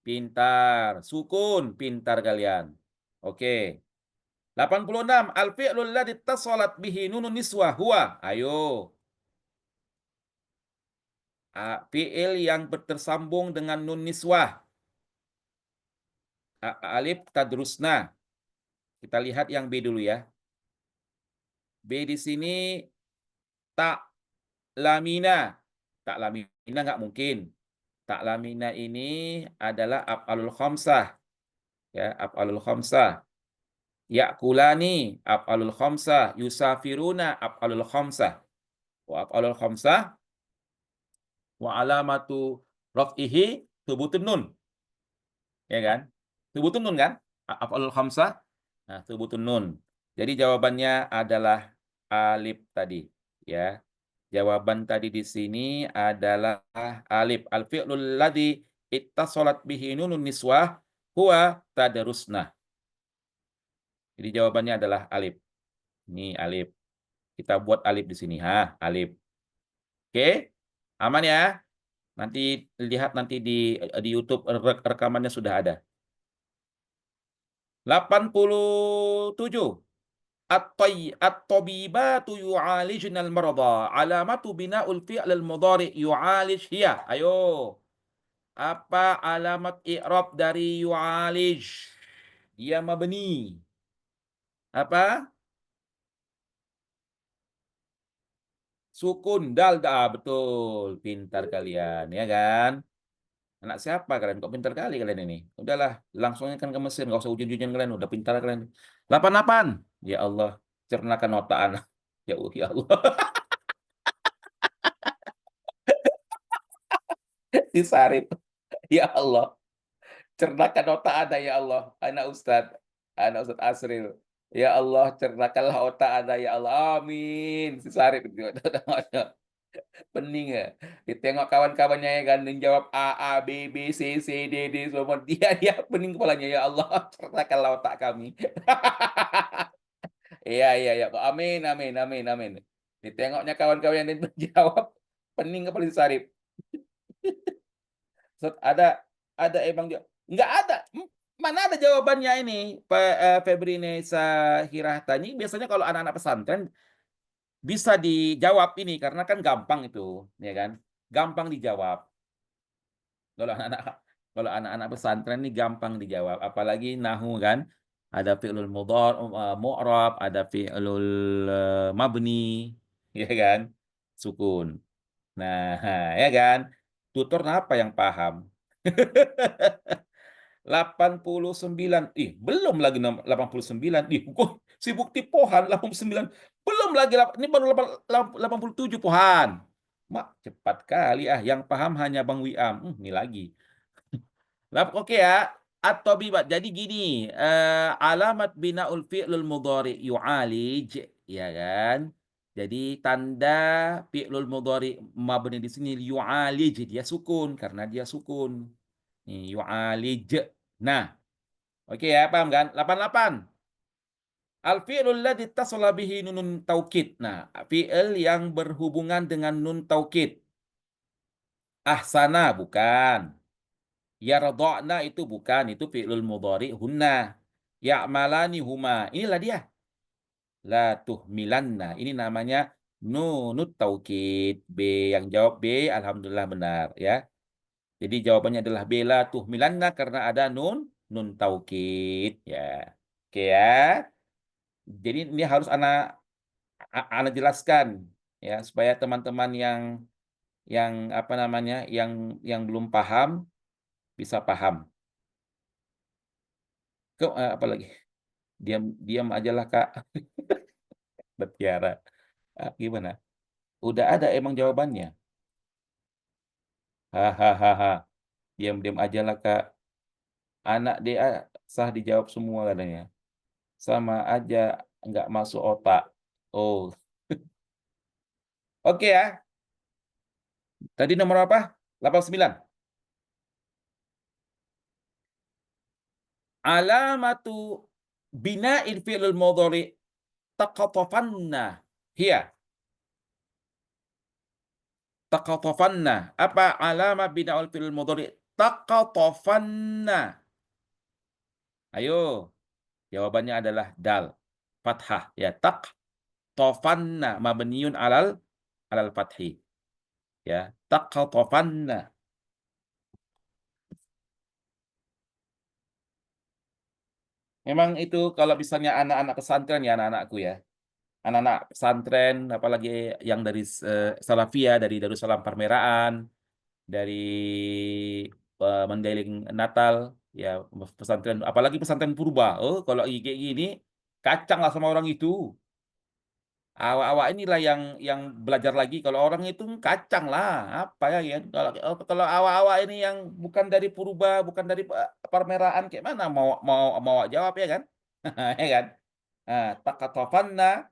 Pintar. Sukun. Pintar kalian. Oke. 86. Al-fi'lul ladzi tasalat bihi nunun niswah huwa. Ayo. Fi'il yang tersambung dengan nun niswah. Alif tadrusna. Kita lihat yang B dulu ya. B di sini tak lamina. Tak lamina nggak mungkin. Tak lamina ini adalah af'alul khamsah. Ya, af'alul khamsah. Ya'kulani af'alul khamsah. Yusafiruna af'alul khamsah. Wa af'alul khamsah wa alamatu raf'ihi thubutun nun. Ya kan? Thubutun nun kan? Af'alul khamsah. Nah, thubutun nun. Jadi jawabannya adalah alif tadi, ya. Jawaban tadi di sini adalah alif. Al-fi'lul ladzi ittasalat bihi nunun niswah huwa tadarusna. Jadi jawabannya adalah alif. Ini alif. Kita buat alif di sini, alif. Oke? Aman ya? Nanti lihat nanti di YouTube rekamannya sudah ada. 87. At-tabibatu yu'alijnal marada. Alamatu bina'ul fi'lil mudhari yu'alij hiya. Ayo. Apa alamat i'rab dari yu'alij? Dia mabni. Apa? Sukun dal. Betul. Pintar kalian, ya kan? Anak siapa kalian? Kok pintar kali kalian ini? Udahlah, langsungnya kan ke Mesir, nggak usah ujian-ujian kalian, udah pintar kalian. 88. Ya Allah, cernakan otak anak. Ya Allah. Disarip. Ya Allah. Cernakan otak Anda ya Allah, anak Ustadz Asril. Ya Allah, cernakanlah otak Anda ya Allah. Amin. Si Sarip itu. Pening ya. Ditengok kawan-kawannya ya kan, yang jawab A, A, B, B, C, C, D, D, semua. Dia pening kepalanya, "Ya Allah, cerahkanlah otak kami." Iya iya iya, amin amin amin amin. Ditengoknya kawan-kawan yang jawab, pening kepala si Sarip. Set ada emang nggak ada, mana ada jawabannya ini, Febri Nesa Hirahta ini biasanya kalau anak-anak pesantren bisa dijawab ini, karena kan gampang itu, ya kan? Gampang dijawab. Kalau anak-anak kalau anak-anak pesantren ini gampang dijawab, apalagi nahu kan, ada fi'lul mu'rab, ada fi'lul, mabni, ya kan? Sukun. Nah, ya kan? Tutor apa yang paham? 89, ih belum lagi 89, ih kok si Bukti Pohan 89, belum lagi ini baru 87 Pohan. Mak, cepat kali ah, yang paham hanya Bang Wiam. Ini lagi. Oke ya, atau bibat. Jadi gini, alamat binaul fi'lul mudhari yu'alij, ya kan? Jadi tanda fi'lul mudhari mabni di sini yu'alij, dia sukun karena dia sukun. Nih, yu'alij. Nah, oke ya, paham kan? 88. Al-fi'lul ladzi ittasala bihi nunun taukid. Nah, fi'il yang berhubungan dengan nun taukid. Ahsana bukan. Yarda'na itu bukan, itu fi'lul mudhari hunna. Ya'malani huma. Inilah dia. La tuhmilanna. Ini namanya nunut taukid. B yang jawab B, alhamdulillah benar ya. Jadi jawabannya adalah B la tuhmilanna karena ada nun taukid ya. Oke ya. Jadi ini harus ana jelaskan ya supaya teman-teman yang apa namanya, yang belum paham bisa paham. Apa lagi? Diam diam ajalah, Kak. Mutiara. Gimana? Udah ada emang jawabannya. Hahaha. Diam-diam ajalah, Kak. Anak DA sah dijawab semua katanya. Sama aja nggak masuk otak. Oh, oke ya. Tadi nomor apa? 89. Alamatu bina'il fi'lil mudhari taqatafanna. Hiya taqatafanna. Apa alamat bina'il fi'lil mudhari taqatafanna? Ayo, jawabannya adalah dal, fathah ya, taqtafanna mabniun alal fathi ya, taqtafanna. Memang itu kalau misalnya anak-anak pesantren ya, anak-anakku ya, anak-anak pesantren apalagi yang dari Salafiyah, dari Darussalam Parmeraan, dari Mandailing Natal ya, pesantren apalagi pesantren purba. Oh, kalau kayak gini kacang lah sama orang itu. Awak-awak inilah yang belajar lagi, kalau orang itu kacang lah, apa ya, ya. Kalau awak-awak ini yang bukan dari purba, bukan dari Parmeraan, kayak mana mau mau mau awak jawab ya kan? Ya kan? Nah, takatofanna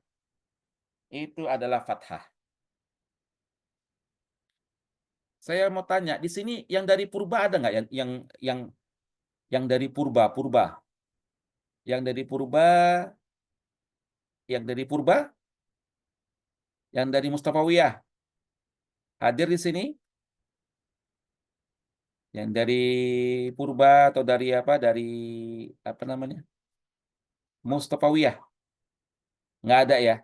itu adalah fathah. Saya mau tanya, di sini yang dari purba ada nggak yang yang dari purba, purba, yang dari purba, yang dari purba, yang dari Mustafawiyah hadir di sini? Yang dari purba atau dari apa namanya? Mustafawiyah. Nggak ada ya?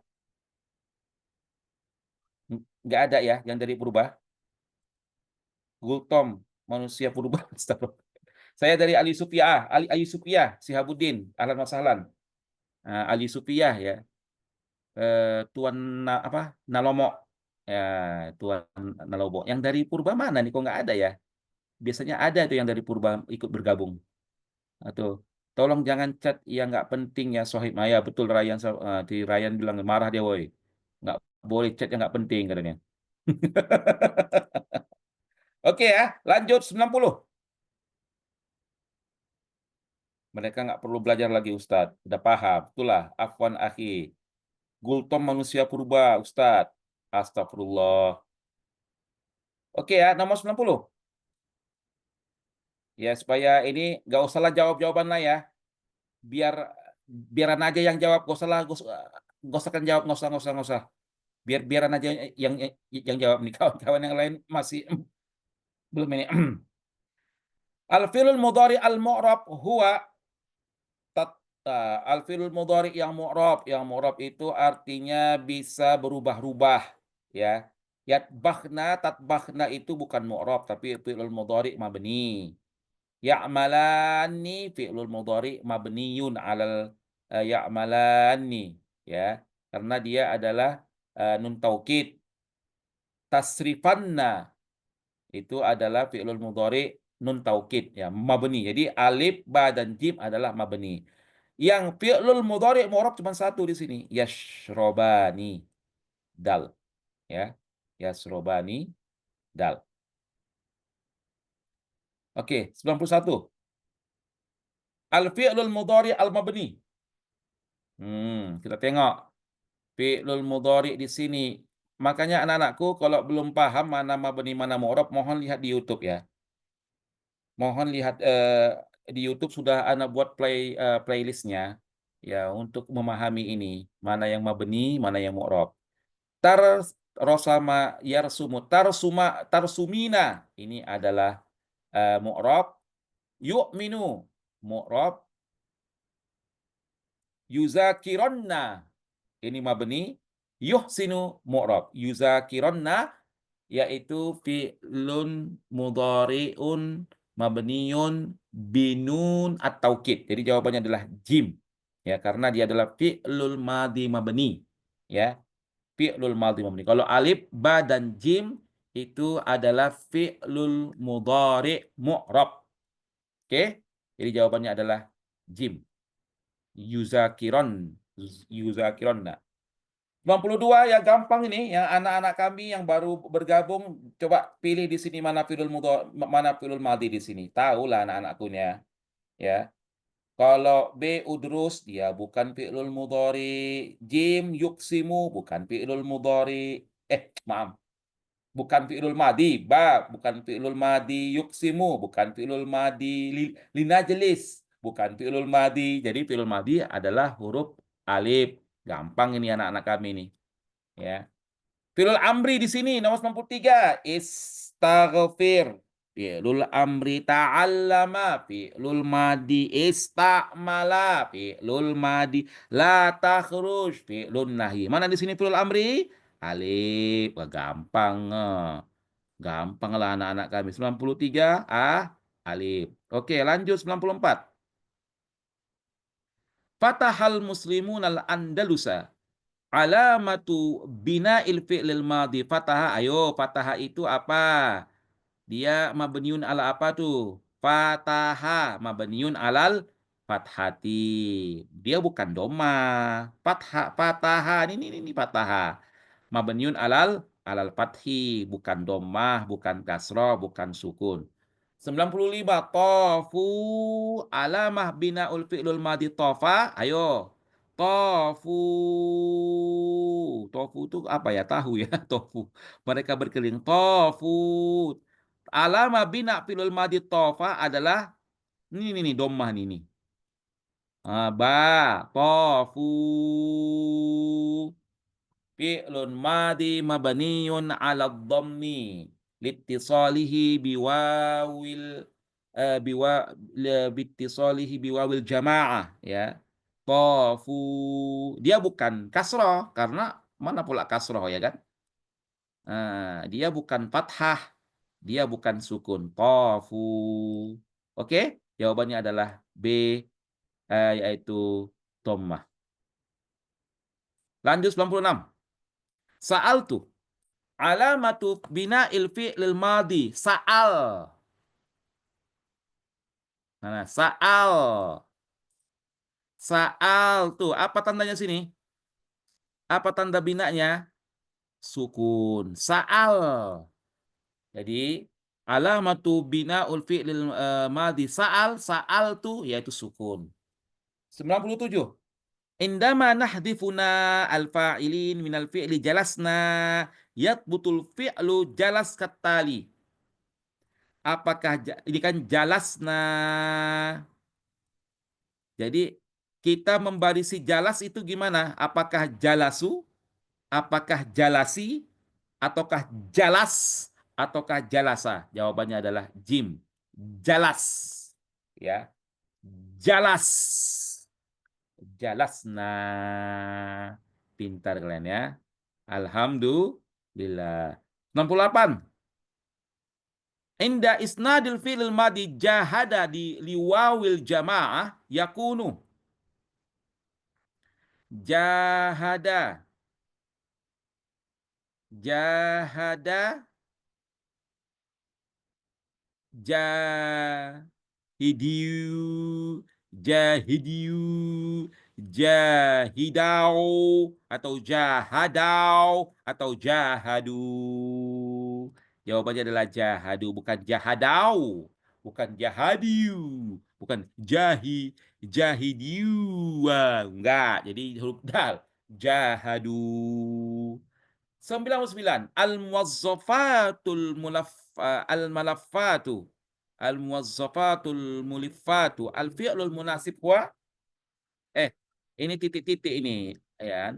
Nggak ada ya yang dari purba? Gultom, manusia purba. Astagfirullah. Saya dari Ali Supiah, Ali Supiah, Sihabuddin, ahlan wa sahlan. Nah, Ali Supiah ya, Tuan apa? Nalomo. Ya, Tuan Nalomo. Yang dari purba mana nih? Kok nggak ada ya? Biasanya ada itu yang dari purba ikut bergabung. Atau tolong jangan chat yang nggak penting ya, Sohib Maya. Betul Ryan, di Ryan bilang marah dia, woi. Nggak boleh chat yang nggak penting katanya. Oke ya, lanjut 90. Mereka nggak perlu belajar lagi, Ustadz. Udah paham. Itulah, afwan akhi. Gultom manusia purba, Ustadz. Astagfirullah. Oke ya, nomor 90. Ya, supaya ini nggak usahlah jawab-jawaban lah ya, biar biaran aja yang jawab, nggak usah lah, nggak usah kan jawab, nggak usah. Biaran aja yang jawab nih, kawan-kawan yang lain masih belum ini. Al-fi'lul mudhari al-mu'rab huwa tat al-fi'lul mudhari yang mu'rab itu artinya bisa berubah-ubah, ya. Tatbakhna itu bukan mu'rab, tapi fi'lul mudhari mabni. Ya'malani fi'lul mudhari mabniyun 'alal ya'malani, ya. Karena dia adalah nun taukid. Tasrifanna itu adalah fi'lul mudhari nun taukid ya, mabni. Jadi alif, ba, dan jim adalah mabni. Yang fi'lul mudhari mu'rab cuma satu di sini, yashrobani, dal, ya. Yashrobani, dal. Oke, 91. Al fi'lul mudhari al mabni. Kita tengok fi'lul mudhari di sini. Makanya anak-anakku kalau belum paham mana mabni mana mu'rab, mohon lihat di YouTube ya. Mohon lihat, di YouTube sudah ana buat playlist-nya, ya, untuk memahami ini, mana yang mabni, mana yang mu'rab. Rosama yarsumu, tarsumina, ini adalah, mu'rab. Yu'minu, mu'rab. Yuzakironna, ini mabni. Yuhsinu, mu'rab. Yuzakironna yaitu fi'lun mudhari'un mabniun binun at-taukid. Jadi jawabannya adalah jim. Ya, karena dia adalah fi'lul madhi mabni. Ya, fi'lul madhi mabni. Kalau alif, ba, dan jim itu adalah fi'lul mudhari' mu'rab. Oke? Jadi jawabannya adalah jim. Yuzakiron. Yuzakironna. 92 ya gampang ini, yang anak-anak kami yang baru bergabung, coba pilih di sini mana fi'lul madhi di sini. Tahulah anak-anakku ya. Kalau B udrus dia bukan fi'lul mudhari, jim yuksimu bukan fi'lul mudhari. Maaf, bukan fi'lul madhi, ba bukan fi'lul madhi, yuksimu bukan fi'lul madhi, linajlis bukan fi'lul madhi. Jadi fi'lul madhi adalah huruf alif. Gampang ini anak-anak kami nih, ya. Fi'lul amri di sini nomor 93, istaghfir. Fi'lul amri ta'allama, fi'lul madi istamala, fi'lul madi la takhruj, fi'lun nahi. Mana di sini fi'lul amri? Alif. Wah, gampang. Gampang lah anak-anak kami. 93 alif. Oke, lanjut 94. Fatahal muslimun al-Andalusa. Alamatu bina'il fi'lil madhi fataha. Ayo, fataha itu apa? Dia mabniun ala apa tuh? Fataha, mabniun alal fathati. Dia bukan doma. Fataha ini fataha. Mabniun alal fathi, bukan domah, bukan kasroh, bukan sukun. 95, tofu alamah binaul fi'lul madhi tofa. Ayo. Tofu. Tofu itu apa ya? Tahu ya, tofu. Mereka berkeliling. Tofu. Alamah bina fi'lul madhi tofa adalah ini nih dommah nih. Tofu. Fi'lun madhi mabniyun 'ala dhammi liittisalihi biwawil biwa biittisalihi biwawil jamaah, ya. Tafu. Dia bukan kasroh karena mana pula kasroh, ya kan? Dia bukan fathah, dia bukan sukun. Tafu. Oke? Jawabannya adalah B, yaitu dhammah. Lanjut 96. Sa'altu. Alamatu bina'il fi'lil madhi. Sa'al. Nah, sa'al. Sa'al tuh, apa tandanya sini? Apa tanda binanya? Sukun. Sa'al. Jadi, alamatu bina'ul fi'lil madhi. Sa'al tuh yaitu sukun. 97. Indama nahdifuna al-fa'ilin minal fi'li jalasna Yathbutul fi'lu jalas katali. Apakah ini kan jalasna. Jadi kita membarisi jalas itu gimana? Apakah jalasu, apakah jalasi, ataukah jalas, ataukah jalasa? Jawabannya adalah jim. Jalas. Ya, jalas. Jalasna. Pintar kalian ya. Alhamdulillah. 68. Inda isnadil fi'il madi jahada di liwawil jamaah yakunu jahada jahada jahidiu jahidiu jahidau atau jahadau atau jahadu. Jawabannya adalah jahadu, bukan jahadau, bukan jahadiu, bukan jahidiu. Wah, enggak. Jadi huruf dal. Jahadu. 99. Al-malaffatu. Al-muwazzafatul mulifatu. Al-fi'lul munasib wa ini titik-titik ini ya.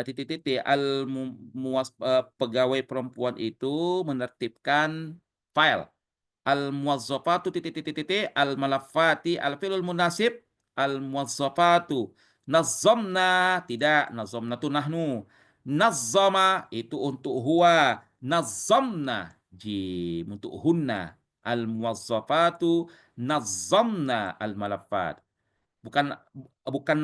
Titik-titik pegawai perempuan itu menertibkan file. Al-muwazzafatu titik-titik al-malaffati al-fi'lul munasib al-muwazzafatu. Nazzamna tidak, nazzamna tu nahnu. Nazzama itu untuk huwa. Nazzamna jim untuk hunna. Al-muwazzafatu nazzamna al-malaffat. Bukan bukan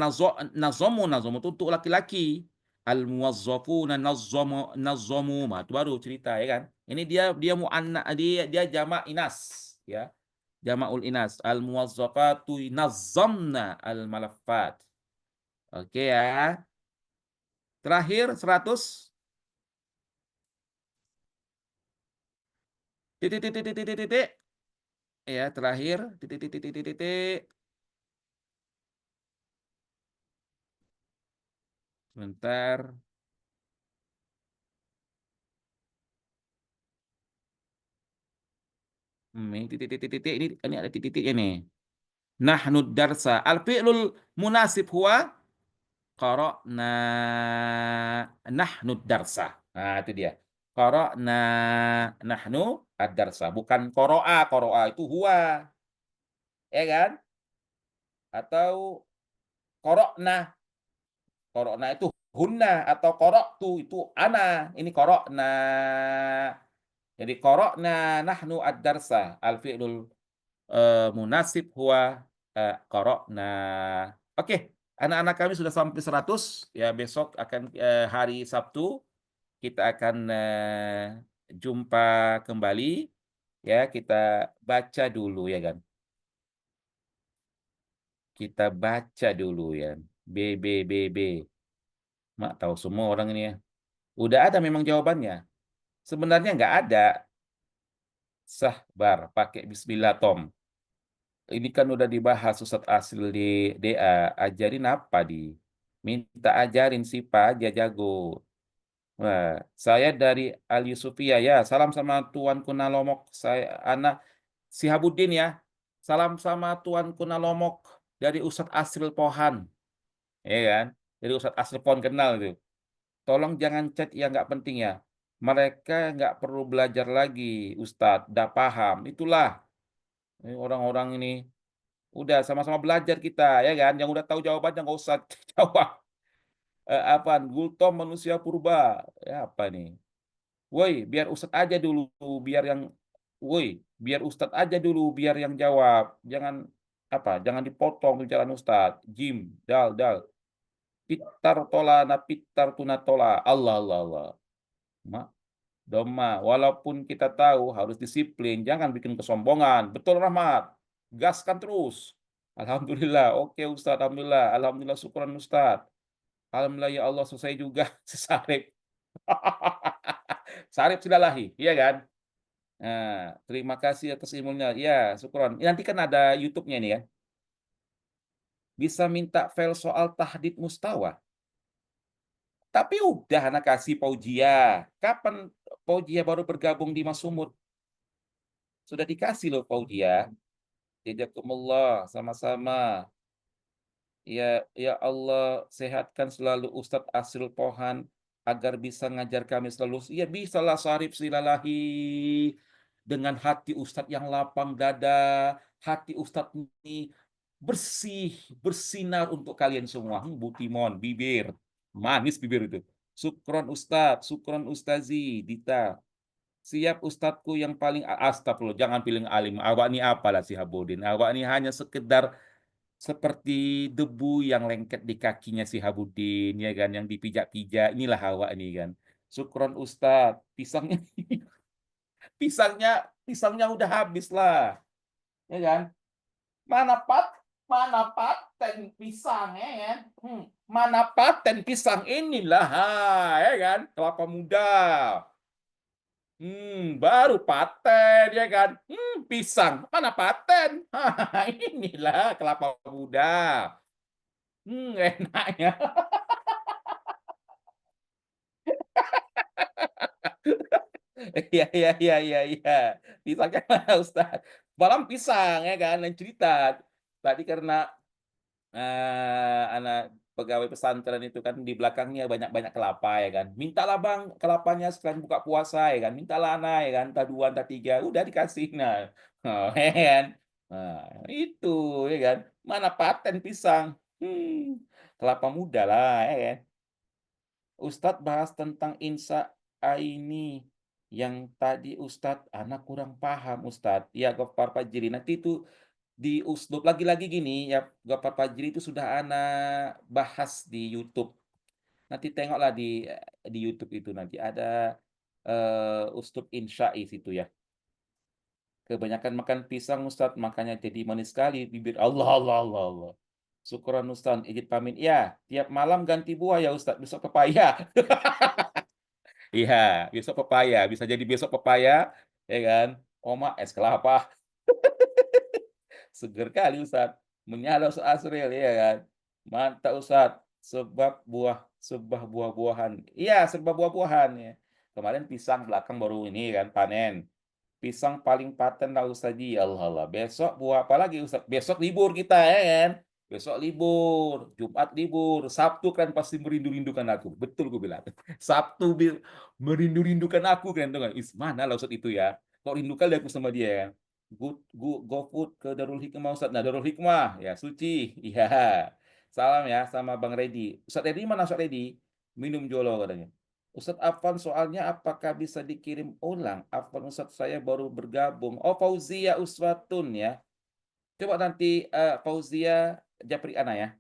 nazomu itu untuk laki-laki. Al-muwazzafuna nazzamu. Itu baru cerita ya kan. Ini dia muanna dia jamak inas ya. Jamaul inas. Al-muwazzafatu nazzamna al-malaffat. Oke ya. Terakhir 100 titik titik titik titik titik ya terakhir titik titik titik titik sebentar. Ini titik titik titik ini ada titik-titiknya nih. Nahnu darsa. Al-fi'lul munasib huwa qara'na nahnu darsa. Nah, itu dia. Qara'na nahnu ad-darsa. Bukan qara'a. Qara'a itu huwa. Ya kan? Atau qara'na. Qara'na itu hunna. Atau qara'tu itu ana. Ini qara'na. Jadi qara'na nahnu ad-darsa. Al-fi'lul munasib huwa qara'na. Oke, anak-anak kami sudah sampai 100 ya. Besok akan hari Sabtu kita akan jumpa kembali ya. Kita baca dulu ya kan. Kita baca dulu ya. B B B B. Mak tahu semua orang ini ya. Udah ada memang jawabannya. Sebenarnya nggak ada. Sahbar pakai bismillah Tom. Ini kan udah dibahas Ustadz Asli di DA. Ajarin apa di? Minta ajarin siapa aja jago. Wah, saya dari Al Yusufia ya. Salam sama Tuan Kunalomok. Saya anak Sihabuddin ya. Salam sama Tuan Kunalomok dari Ustadz Asril Pohan. Ya kan? Dari Ustadz Asril Pohan kenal itu. Tolong jangan chat yang nggak penting ya. Mereka nggak perlu belajar lagi, Ustadz. Udah paham. Itulah orang-orang ini. Udah sama-sama belajar kita, ya kan? Yang udah tahu jawabannya nggak usah jawab. Apaan? Gultom manusia purba. Ya apa nih? Woi, biar Ustadz aja dulu, biar yang, woi, biar Ustadz aja dulu, biar yang jawab. Jangan apa? Jangan dipotong pembicaraan Ustadz. Jim, dal, dal. Pitar tola na pitar tuna tola. Allah, Allah, Allah. Ma, doma. Walaupun kita tahu harus disiplin, jangan bikin kesombongan. Betul Rahmat. Gaskan terus. Alhamdulillah. Oke Ustadz, alhamdulillah. Alhamdulillah syukuran Ustadz. Alhamdulillah ya Allah selesai juga si Sarip. Sarip sudah lahir, iya kan? Nah, terima kasih atas ilmunya. Ya, syukuran. Nanti kan ada YouTube-nya nih ya. Bisa minta file soal tahdid mustawa. Tapi udah anak kasih Fauzia. Kapan Fauzia baru bergabung di Mas Sumur? Sudah dikasih loh Fauzia. Jazakumullah, sama-sama. Ya Allah, sehatkan selalu Ustadz Asrul Pohan agar bisa ngajar kami selalu. Ya bisalah Sarif Silalahi. Dengan hati Ustadz yang lapang dada, hati Ustadz ini bersih, bersinar untuk kalian semua. Butimon, bibir, manis bibir itu. Sukron Ustadz, sukron Ustazi, Dita. Siap ustadzku yang paling astagfirullah, jangan pilih alim. Awak ini apalah si Habudin? Awak ini hanya sekedar seperti debu yang lengket di kakinya si Habudin, ya kan, yang dipijak-pijak. Inilah awak ini kan. Sukron Ustadz, pisangnya pisangnya udah habis lah, ya kan? Mana pat mana paten pisang, ya kan? Mana paten pisang inilah, ha, ya kan? Kelapa muda. Baru paten, ya kan? Pisang, mana paten? Inilah kelapa muda. Enaknya. Iya iya iya iya iya. Pisangnya mana Ustaz? Malam pisang, ya kan, lain cerita. Tadi karena, anak pegawai pesantren itu kan di belakangnya banyak-banyak kelapa, ya kan. "Mintalah Bang kelapanya sekalian buka puasa," ya kan. "Mintalah ana," ya kan, entah 2 entah 3, udah dikasih. Nah, ya kan. Nah, itu, ya kan. Mana paten pisang. Kelapa muda lah, ya kan. Ustadz bahas tentang Insa Aini, yang tadi Ustadz, anak kurang paham Ustadz. Ya, Ghaffar Fajri, nanti itu di uslub lagi-lagi gini ya, Ghaffar Fajri itu sudah anak bahas di YouTube. Nanti tengoklah di YouTube itu nanti ada, uslub insya'i situ ya. Kebanyakan makan pisang Ustadz, makanya jadi manis sekali bibir. Allah Allah Allah Allah. Syukron Ustadz, izin pamit. Ya, tiap malam ganti buah ya Ustadz, besok pepaya. Iya, besok pepaya, bisa jadi besok pepaya, ya kan? Oma es kelapa, seger kali Ustaz, menyala Ustaz Asril, ya kan? Mantap Ustaz, sebab buah-buahan. Iya, serba buah-buahan ya. Kemarin pisang belakang baru ini kan panen. Pisang paling paten lah Ustazi. Allah Allah. Besok buah apa lagi Ustaz? Besok libur kita, ya kan? Besok libur, Jumat libur, Sabtu kan pasti merindu-rindukan aku. Betul gue bilang. Sabtu merindu-rindukan aku kan, tuh kan. Mana lah Ustaz itu ya? Kok rindu kali aku sama dia ya? Go food ke Darul Hikmah Ustaz. Nah, Darul Hikmah ya suci. Iya. Salam ya sama Bang Redi. Ustaz Redi mana Ustaz Redi? Minum jolo katanya. Ustadz Afan soalnya apakah bisa dikirim ulang? Afan Ustadz saya baru bergabung. Oh Fauzia Uswatun ya. Coba nanti Fauzia Japri Ana ya.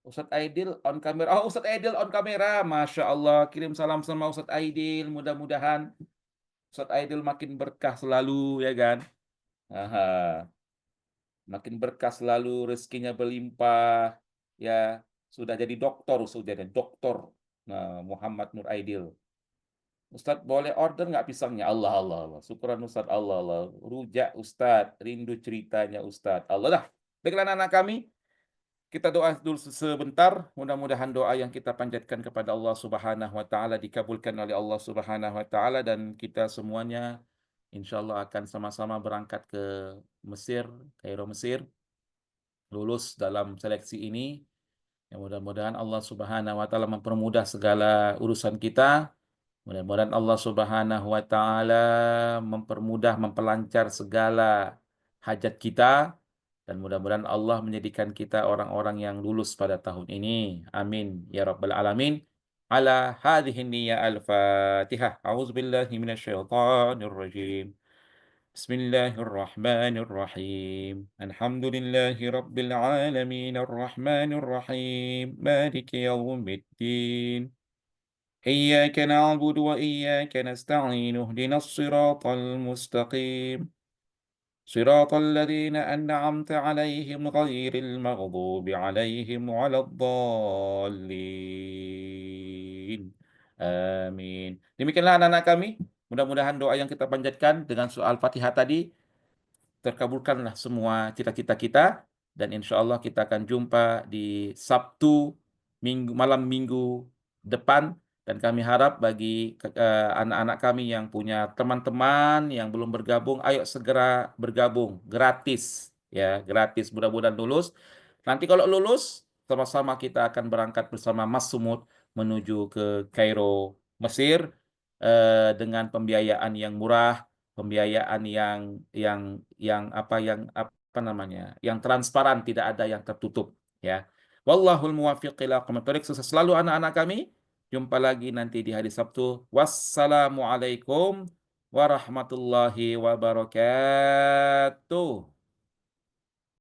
Ustadz Aidil on kamera. Oh Ustadz Aidil on kamera. Masya Allah. Kirim salam sama Ustadz Aidil. Mudah-mudahan Ustadz Aidil makin berkah selalu, ya kan. Aha. Makin berkah selalu, rezekinya berlimpah. Ya, sudah jadi doktor, sudah jadi doktor. Nah, Muhammad Nur Aidil. Ustadz boleh order nggak pisangnya? Allah Allah Allah. Syukuran Ustadz, Allah Allah. Rujak Ustadz, rindu ceritanya Ustadz. Allah dah. Baiklah anak kami, kita doa dulu sebentar. Mudah-mudahan doa yang kita panjatkan kepada Allah Subhanahu wa taala dikabulkan oleh Allah Subhanahu wa taala, dan kita semuanya insya Allah akan sama-sama berangkat ke Mesir, Kairo Mesir, lulus dalam seleksi ini. Ya, mudah-mudahan Allah Subhanahu wa taala mempermudah segala urusan kita. Mudah-mudahan Allah Subhanahu wa taala mempermudah, memperlancar segala hajat kita, dan mudah-mudahan Allah menjadikan kita orang-orang yang lulus pada tahun ini. Amin ya rabbal alamin. Ala hadhihi niyya al-Fatihah. A'udzubillahi minasyaitonir rajim. Bismillahirrahmanirrahim. Alhamdulillahi rabbil alamin arrahmanir rahim. Maliki yaumiddin. إياك نعبد وإياك نستعين اهدنا الصراط المستقيم صراط الذين أنعمت عليهم غير المغضوب عليهم ولا الضالين Amin. Demikianlah anak-anak kami. Mudah-mudahan doa yang kita panjatkan dengan soal Fatihah tadi terkabulkanlah semua cita-cita kita, dan insya Allah kita akan jumpa di Sabtu malam minggu depan, dan kami harap bagi anak-anak kami yang punya teman-teman yang belum bergabung, ayo segera bergabung, gratis ya, gratis. Mudah-mudahan lulus. Nanti kalau lulus, sama-sama kita akan berangkat bersama Mas Sumut menuju ke Kairo, Mesir, dengan pembiayaan yang murah, pembiayaan yang apa namanya, yang transparan, tidak ada yang tertutup ya. Wallahul muwaffiq ila aqwamit thoriq. Sukses selalu anak-anak kami. Jumpa lagi nanti di hari Sabtu. Wassalamualaikum warahmatullahi wabarakatuh.